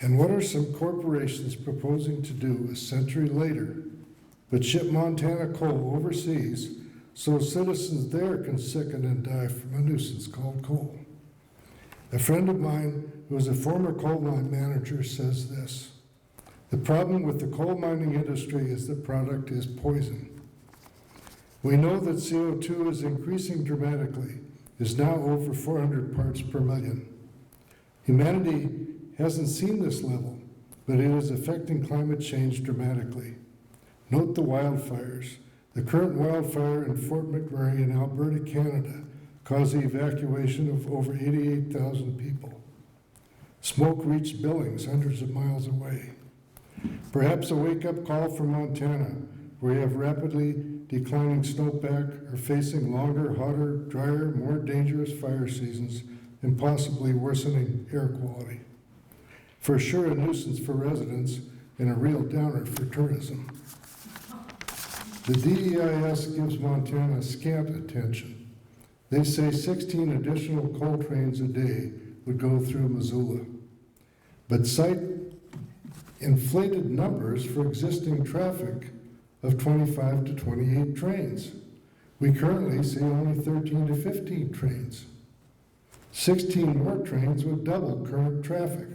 And what are some corporations proposing to do a century later but ship Montana coal overseas so citizens there can sicken and die from a nuisance called coal? A friend of mine who is a former coal mine manager says this: the problem with the coal mining industry is the product is poison. We know that CO2 is increasing dramatically, is now over 400 parts per million. Humanity hasn't seen this level, but it is affecting climate change dramatically. Note the wildfires. The current wildfire in Fort McMurray in Alberta, Canada, caused the evacuation of over 88,000 people. Smoke reached Billings, hundreds of miles away. Perhaps a wake-up call for Montana, where we have rapidly declining snowpack, are facing longer, hotter, drier, more dangerous fire seasons, and possibly worsening air quality. For sure a nuisance for residents and a real downer for tourism. The DEIS gives Montana scant attention. They say 16 additional coal trains a day would go through Missoula, but cite inflated numbers for existing traffic of 25 to 28 trains. We currently see only 13 to 15 trains. 16 more trains would double current traffic.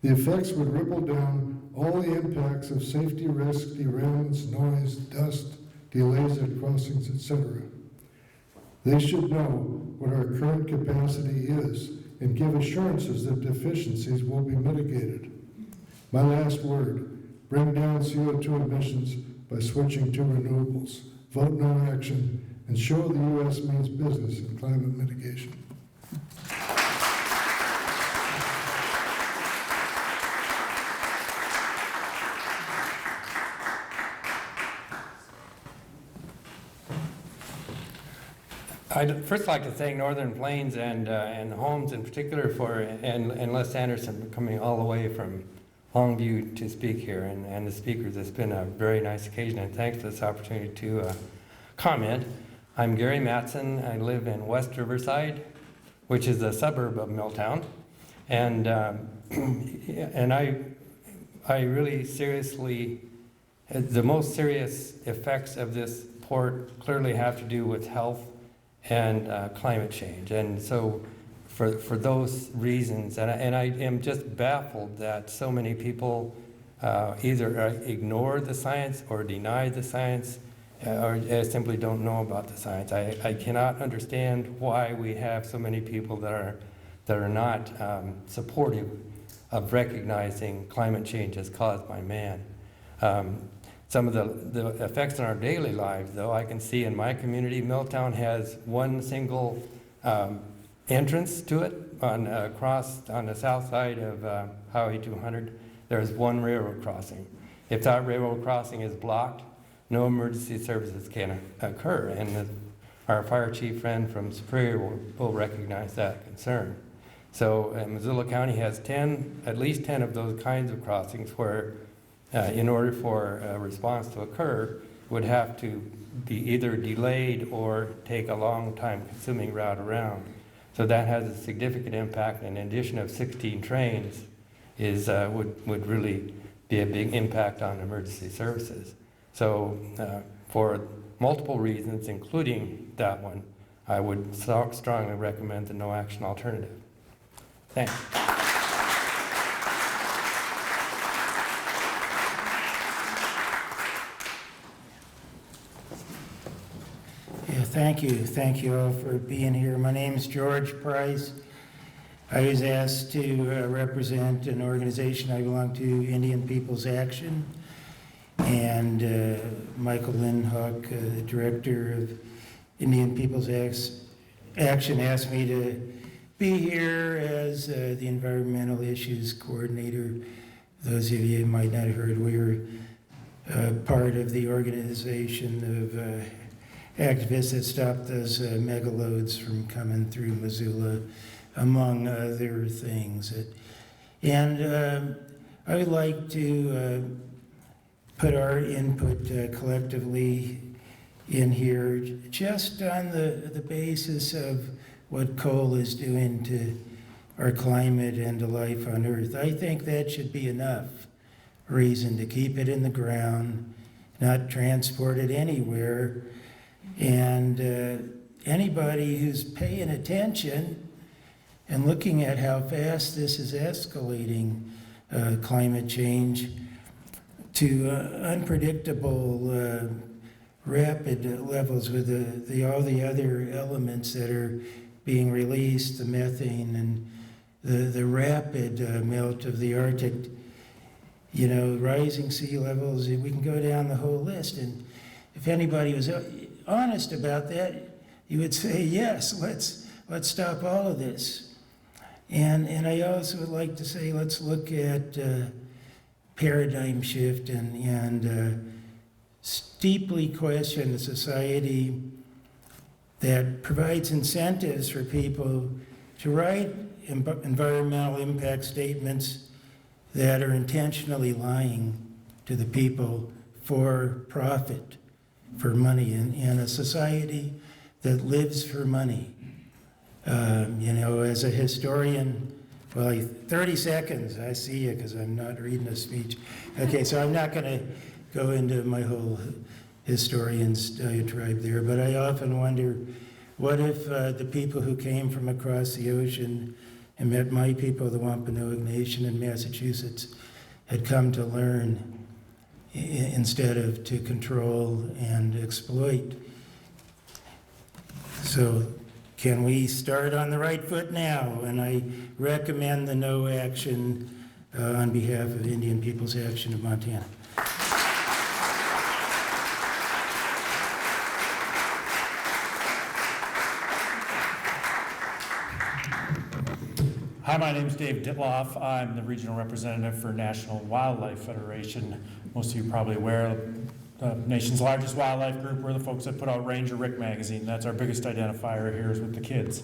The effects would ripple down all the impacts of safety risk, derailments, noise, dust, delays at crossings, etc. They should know what our current capacity is and give assurances that deficiencies will be mitigated. My last word: bring down CO2 emissions by switching to renewables. Vote no action and show the U.S. means business in climate mitigation. I'd first like to thank Northern Plains and Holmes in particular and Les Anderson for coming all the way from Longview to speak here, and the speakers. It's been a very nice occasion, and thanks for this opportunity to comment. I'm Gary Matson. I live in West Riverside, which is a suburb of Milltown, and I really seriously, the most serious effects of this port clearly have to do with health and climate change. And so for those reasons, and I am just baffled that so many people either ignore the science or deny the science or simply don't know about the science. I cannot understand why we have so many people that are not supportive of recognizing climate change as caused by man. Some of the effects on our daily lives, though, I can see in my community. Milltown has one single entrance to it across on the south side of Highway 200. There's one railroad crossing. If that railroad crossing is blocked, no emergency services can occur, and our fire chief friend from Superior will recognize that concern. So Missoula County has at least 10 of those kinds of crossings where in order for a response to occur, would have to be either delayed or take a long time consuming route around. So that has a significant impact, and an addition of 16 trains would really be a big impact on emergency services. So for multiple reasons, including that one, I would strongly recommend the no action alternative. Thanks. Thank you. Thank you all for being here. My name is George Price. I was asked to represent an organization I belong to, Indian People's Action. And Michael Lindhook, the director of Indian People's Action, asked me to be here as the environmental issues coordinator. Those of you who might not have heard, we're part of the organization of activists that stop those megaloads from coming through Missoula, among other things. And I would like to put our input collectively in here just on the basis of what coal is doing to our climate and to life on Earth. I think that should be enough reason to keep it in the ground, not transport it anywhere. And anybody who's paying attention and looking at how fast this is escalating climate change to unpredictable rapid levels with all the other elements that are being released, the methane and the rapid melt of the Arctic, you know, rising sea levels, we can go down the whole list. And if anybody was honest about that, you would say, yes, let's stop all of this. And I also would like to say, let's look at paradigm shift and steeply question a society that provides incentives for people to write environmental impact statements that are intentionally lying to the people for profit, for money, in a society that lives for money. You know, as a historian, well, 30 seconds, I see you because I'm not reading a speech. Okay, so I'm not going to go into my whole historian's diatribe there, but I often wonder, what if the people who came from across the ocean and met my people, the Wampanoag Nation in Massachusetts, had come to learn instead of to control and exploit? So can we start on the right foot now? And I recommend the no action on behalf of Indian Peoples Action of Montana. Hi, my name is Dave Ditloff. I'm the regional representative for National Wildlife Federation. Most of you are probably aware of the nation's largest wildlife group. We're the folks that put out Ranger Rick magazine. That's our biggest identifier here is with the kids.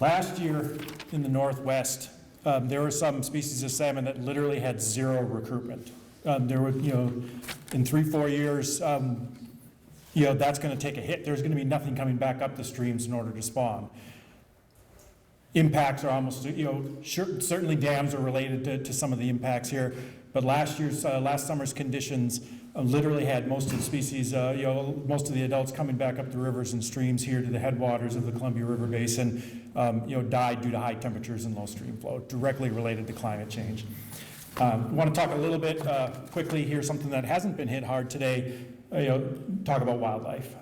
Last year in the Northwest, there were some species of salmon that literally had zero recruitment. There were, you know, in 3-4 years, you know, that's going to take a hit. There's going to be nothing coming back up the streams in order to spawn. Impacts are almost, you know, certainly dams are related to some of the impacts here, but last summer's conditions literally had most of the species, you know, most of the adults coming back up the rivers and streams here to the headwaters of the Columbia River Basin, you know, died due to high temperatures and low stream flow, directly related to climate change. I want to talk a little bit quickly here, something that hasn't been hit hard today, you know, talk about wildlife.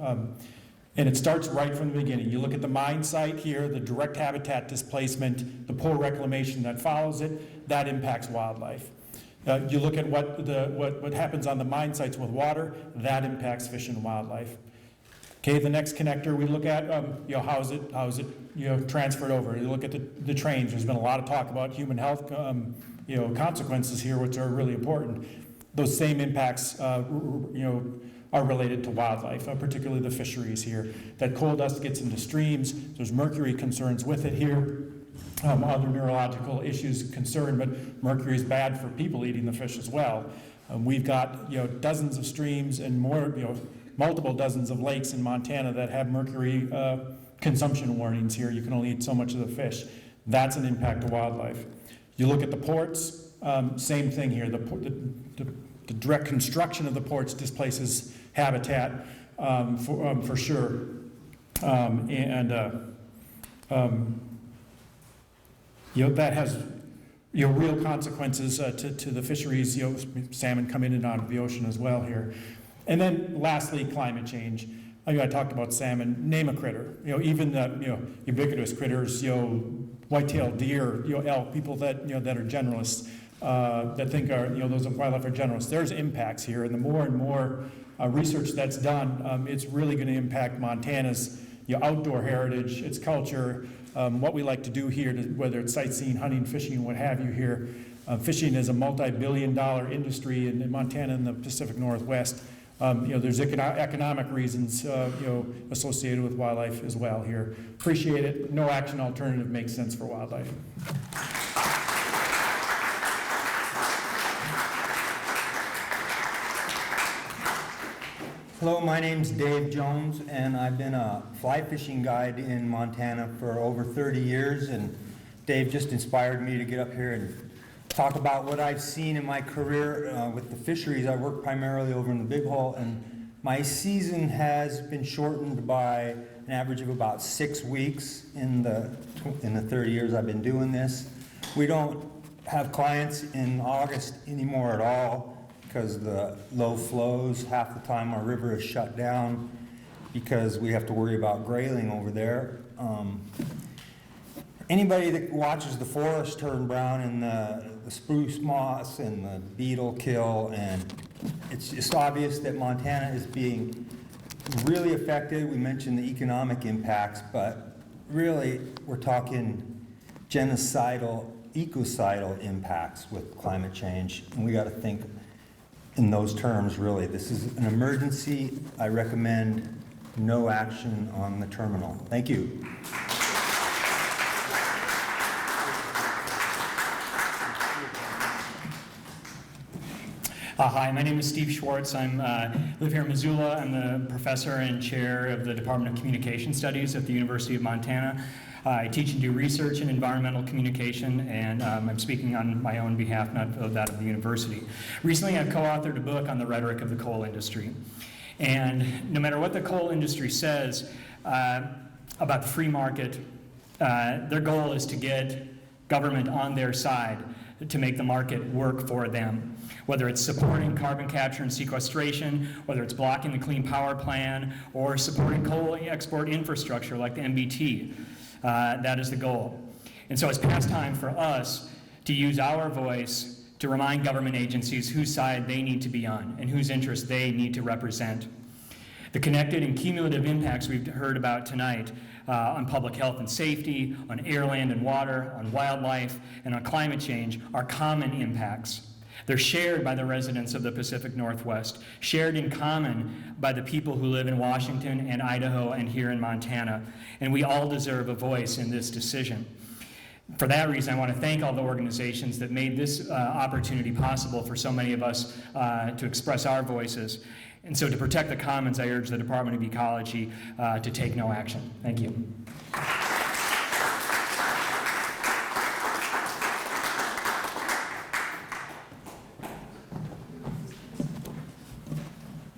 And it starts right from the beginning. You look at the mine site here, the direct habitat displacement, the poor reclamation that follows it, that impacts wildlife. You look at what happens on the mine sites with water, that impacts fish and wildlife. Okay, the next connector we look at, you know, how's it you know, transferred over? You look at the trains. There's been a lot of talk about human health, you know, consequences here, which are really important. Those same impacts, you know, are related to wildlife, particularly the fisheries here. That coal dust gets into streams. There's mercury concerns with it here. Other neurological issues concern, but mercury is bad for people eating the fish as well. We've got, you know, dozens of streams and more, you know, multiple dozens of lakes in Montana that have mercury consumption warnings here. You can only eat so much of the fish. That's an impact to wildlife. You look at the ports, same thing here. The direct construction of the ports displaces habitat for sure. You know, that has, you know, real consequences to the fisheries. You know, salmon come in and out of the ocean as well here. And then lastly, climate change. I talked about salmon. Name a critter. You know, even the, you know, ubiquitous critters. You know, white-tailed deer. You know, elk. People that, you know, that are generalists. That think are, you know, those of wildlife are generalists. There's impacts here, and the more and more research that's done, it's really going to impact Montana's, you know, outdoor heritage, its culture, what we like to do here, whether it's sightseeing, hunting, fishing, what have you here. Fishing is a multi-billion-dollar industry in Montana and the Pacific Northwest. You know, there's economic reasons, you know, associated with wildlife as well here. Appreciate it. No action alternative makes sense for wildlife. Hello, my name's Dave Jones, and I've been a fly fishing guide in Montana for over 30 years, and Dave just inspired me to get up here and talk about what I've seen in my career with the fisheries. I work primarily over in the Big Hole, and my season has been shortened by an average of about 6 weeks in the 30 years I've been doing this. We don't have clients in August anymore at all because the low flows. Half the time our river is shut down because we have to worry about grayling over there. Anybody that watches the forest turn brown and the spruce moss and the beetle kill, and it's just obvious that Montana is being really affected. We mentioned the economic impacts, but really we're talking genocidal, ecocidal impacts with climate change, and we got to think in those terms, really. This is an emergency. I recommend no action on the terminal. Thank you. Hi, my name is Steve Schwartz. I live here in Missoula. I'm the professor and chair of the Department of Communication Studies at the University of Montana. I teach and do research in environmental communication, and I'm speaking on my own behalf, not of that of the university. Recently, I've co-authored a book on the rhetoric of the coal industry. And no matter what the coal industry says about the free market, their goal is to get government on their side to make the market work for them. Whether it's supporting carbon capture and sequestration, whether it's blocking the Clean Power Plan, or supporting coal export infrastructure like the MBT. That is the goal. And so it's past time for us to use our voice to remind government agencies whose side they need to be on and whose interests they need to represent. The connected and cumulative impacts we've heard about tonight on public health and safety, on air, land, and water, on wildlife, and on climate change are common impacts. They're shared by the residents of the Pacific Northwest, shared in common by the people who live in Washington and Idaho and here in Montana, and we all deserve a voice in this decision. For that reason, I want to thank all the organizations that made this opportunity possible for so many of us to express our voices. And so to protect the commons, I urge the Department of Ecology to take no action. Thank you.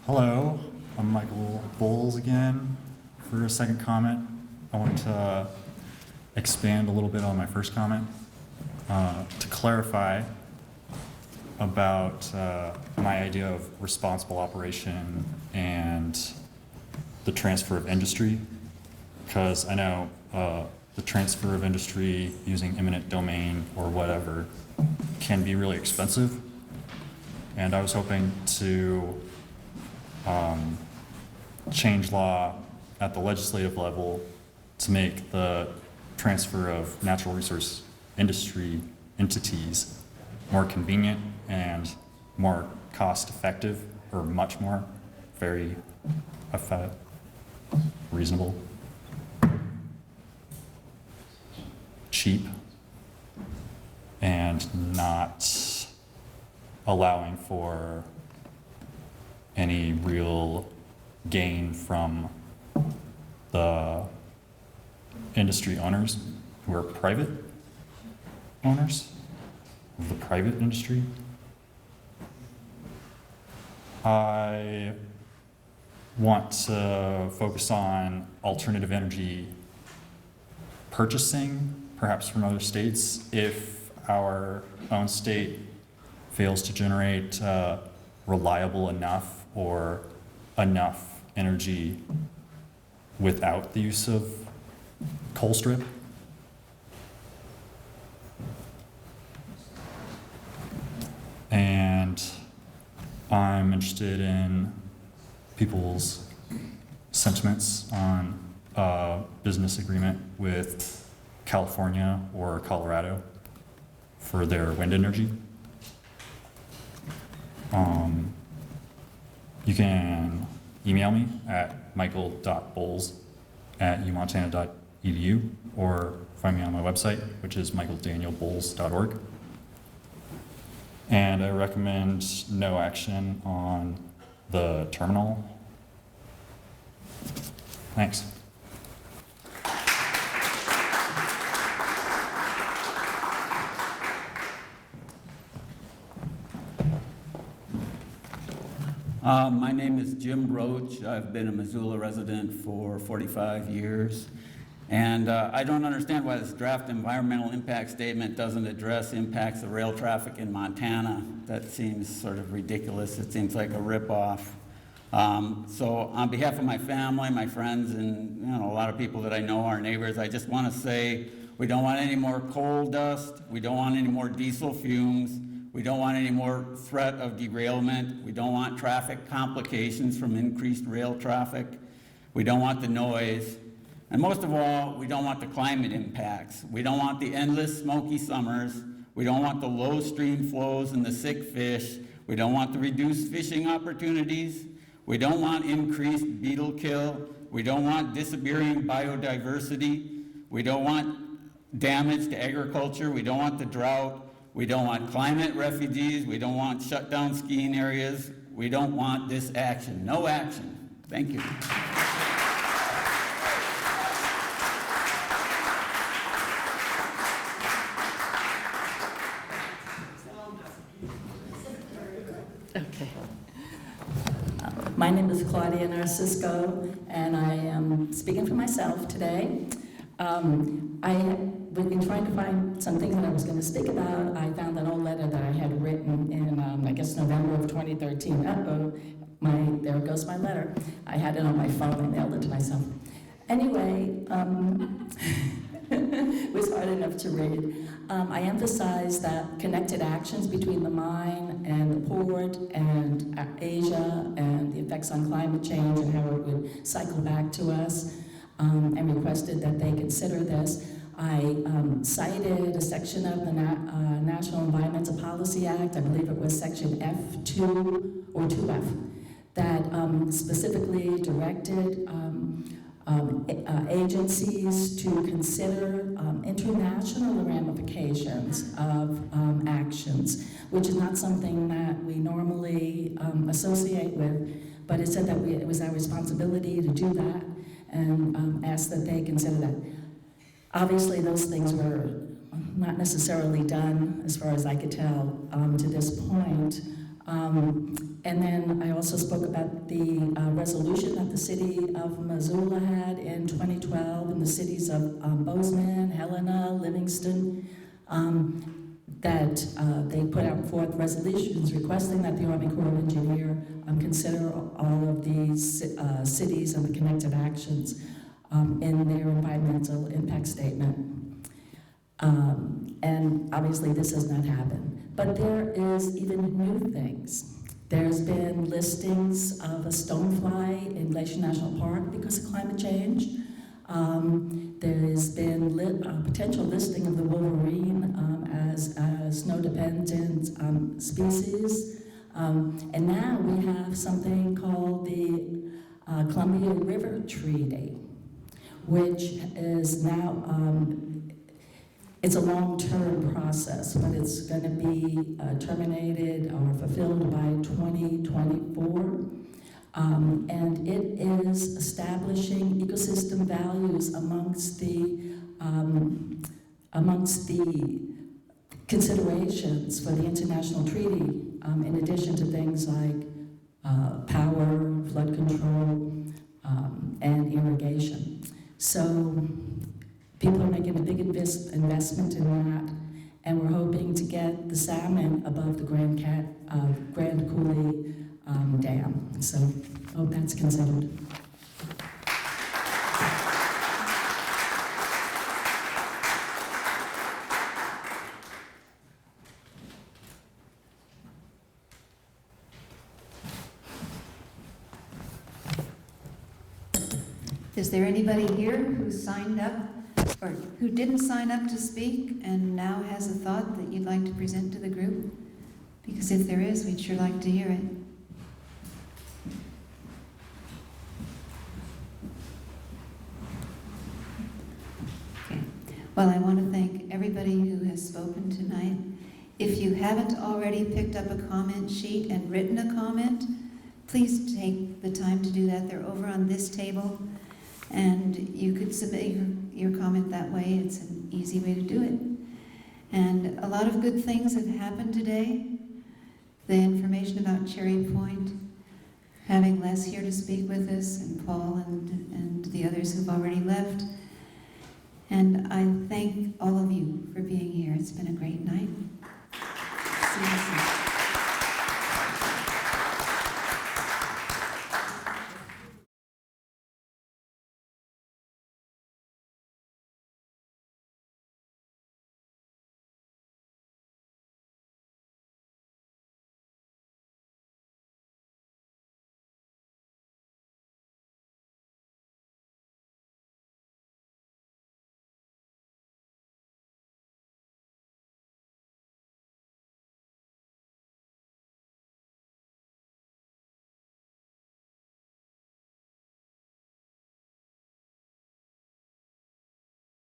Hello, I'm Michael Bowles again for a second comment. I wanted to expand a little bit on my first comment to clarify about my idea of responsible operation and the transfer of industry, because I know the transfer of industry using eminent domain or whatever can be really expensive, and I was hoping to change law at the legislative level to make the transfer of natural resource industry entities more convenient and more cost effective, or much more, very reasonable, cheap, and not allowing for any real gain from the industry owners who are private owners of the private industry. I want to focus on alternative energy purchasing, perhaps from other states, if our own state fails to generate reliable enough or enough energy without the use of coal strip. And I'm interested in people's sentiments on a business agreement with California or Colorado for their wind energy. You can email me at michael.bowles@umontana.edu or find me on my website, which is michaeldanielbowles.org. And I recommend no action on the terminal Thanks. My name is Jim Roach. I've been a Missoula resident for 45 years. And I don't understand why this draft environmental impact statement doesn't address impacts of rail traffic in Montana. That seems sort of ridiculous. It seems like a ripoff. So on behalf of my family, my friends, and a lot of people that I know, our neighbors, I just want to say we don't want any more coal dust. We don't want any more diesel fumes. We don't want any more threat of derailment. We don't want traffic complications from increased rail traffic. We don't want the noise. And most of all, we don't want the climate impacts. We don't want the endless smoky summers. We don't want the low stream flows and the sick fish. We don't want the reduced fishing opportunities. We don't want increased beetle kill. We don't want disappearing biodiversity. We don't want damage to agriculture. We don't want the drought. We don't want climate refugees. We don't want shut down skiing areas. We don't want this action. No action. Thank you. Okay. My name is Claudia Narcisco, and I am speaking for myself today. We've been trying to find some things that I was going to speak about. I found an old letter that I had written in, I guess, November of 2013. There goes my letter. I had it on my phone. I mailed it to myself. Anyway, it was hard enough to read. I emphasize that connected actions between the mine and the port and Asia and the effects on climate change and how it would cycle back to us, and requested that they consider this. I cited a section of the National Environmental Policy Act, I believe it was section F2 or 2F, that specifically directed agencies to consider international ramifications of actions, which is not something that we normally associate with, but it said that it was our responsibility to do that and asked that they consider that. Obviously, those things were not necessarily done, as far as I could tell, to this point. And then I also spoke about the resolution that the city of Missoula had in 2012 in the cities of Bozeman, Helena, Livingston, that they put out forth resolutions requesting that the Army Corps of Engineers consider all of these cities and the connective actions in their environmental impact statement. And obviously this has not happened. But there is even new things. There's been listings of a stonefly in Glacier National Park because of climate change. There has been a potential listing of the wolverine as a snow-dependent species. And now we have something called the Columbia River Treaty, which is now, it's a long-term process, but it's going to be terminated or fulfilled by 2024. And it is establishing ecosystem values amongst the considerations for the international treaty, in addition to things like power, flood control, and irrigation. So people are making a big investment in that, and we're hoping to get the salmon above the Grand Coulee Dam. So hope that's considered. Is there anybody here who signed up or who didn't sign up to speak and now has a thought that you'd like to present to the group? Because if there is, we'd sure like to hear it. Okay. Well, I want to thank everybody who has spoken tonight. If you haven't already picked up a comment sheet and written a comment, please take the time to do that. They're over on this table. And you could submit your comment that way. It's an easy way to do it. And a lot of good things have happened today. The information about Cherry Point, having Les here to speak with us, and Paul and the others who've already left. And I thank all of you for being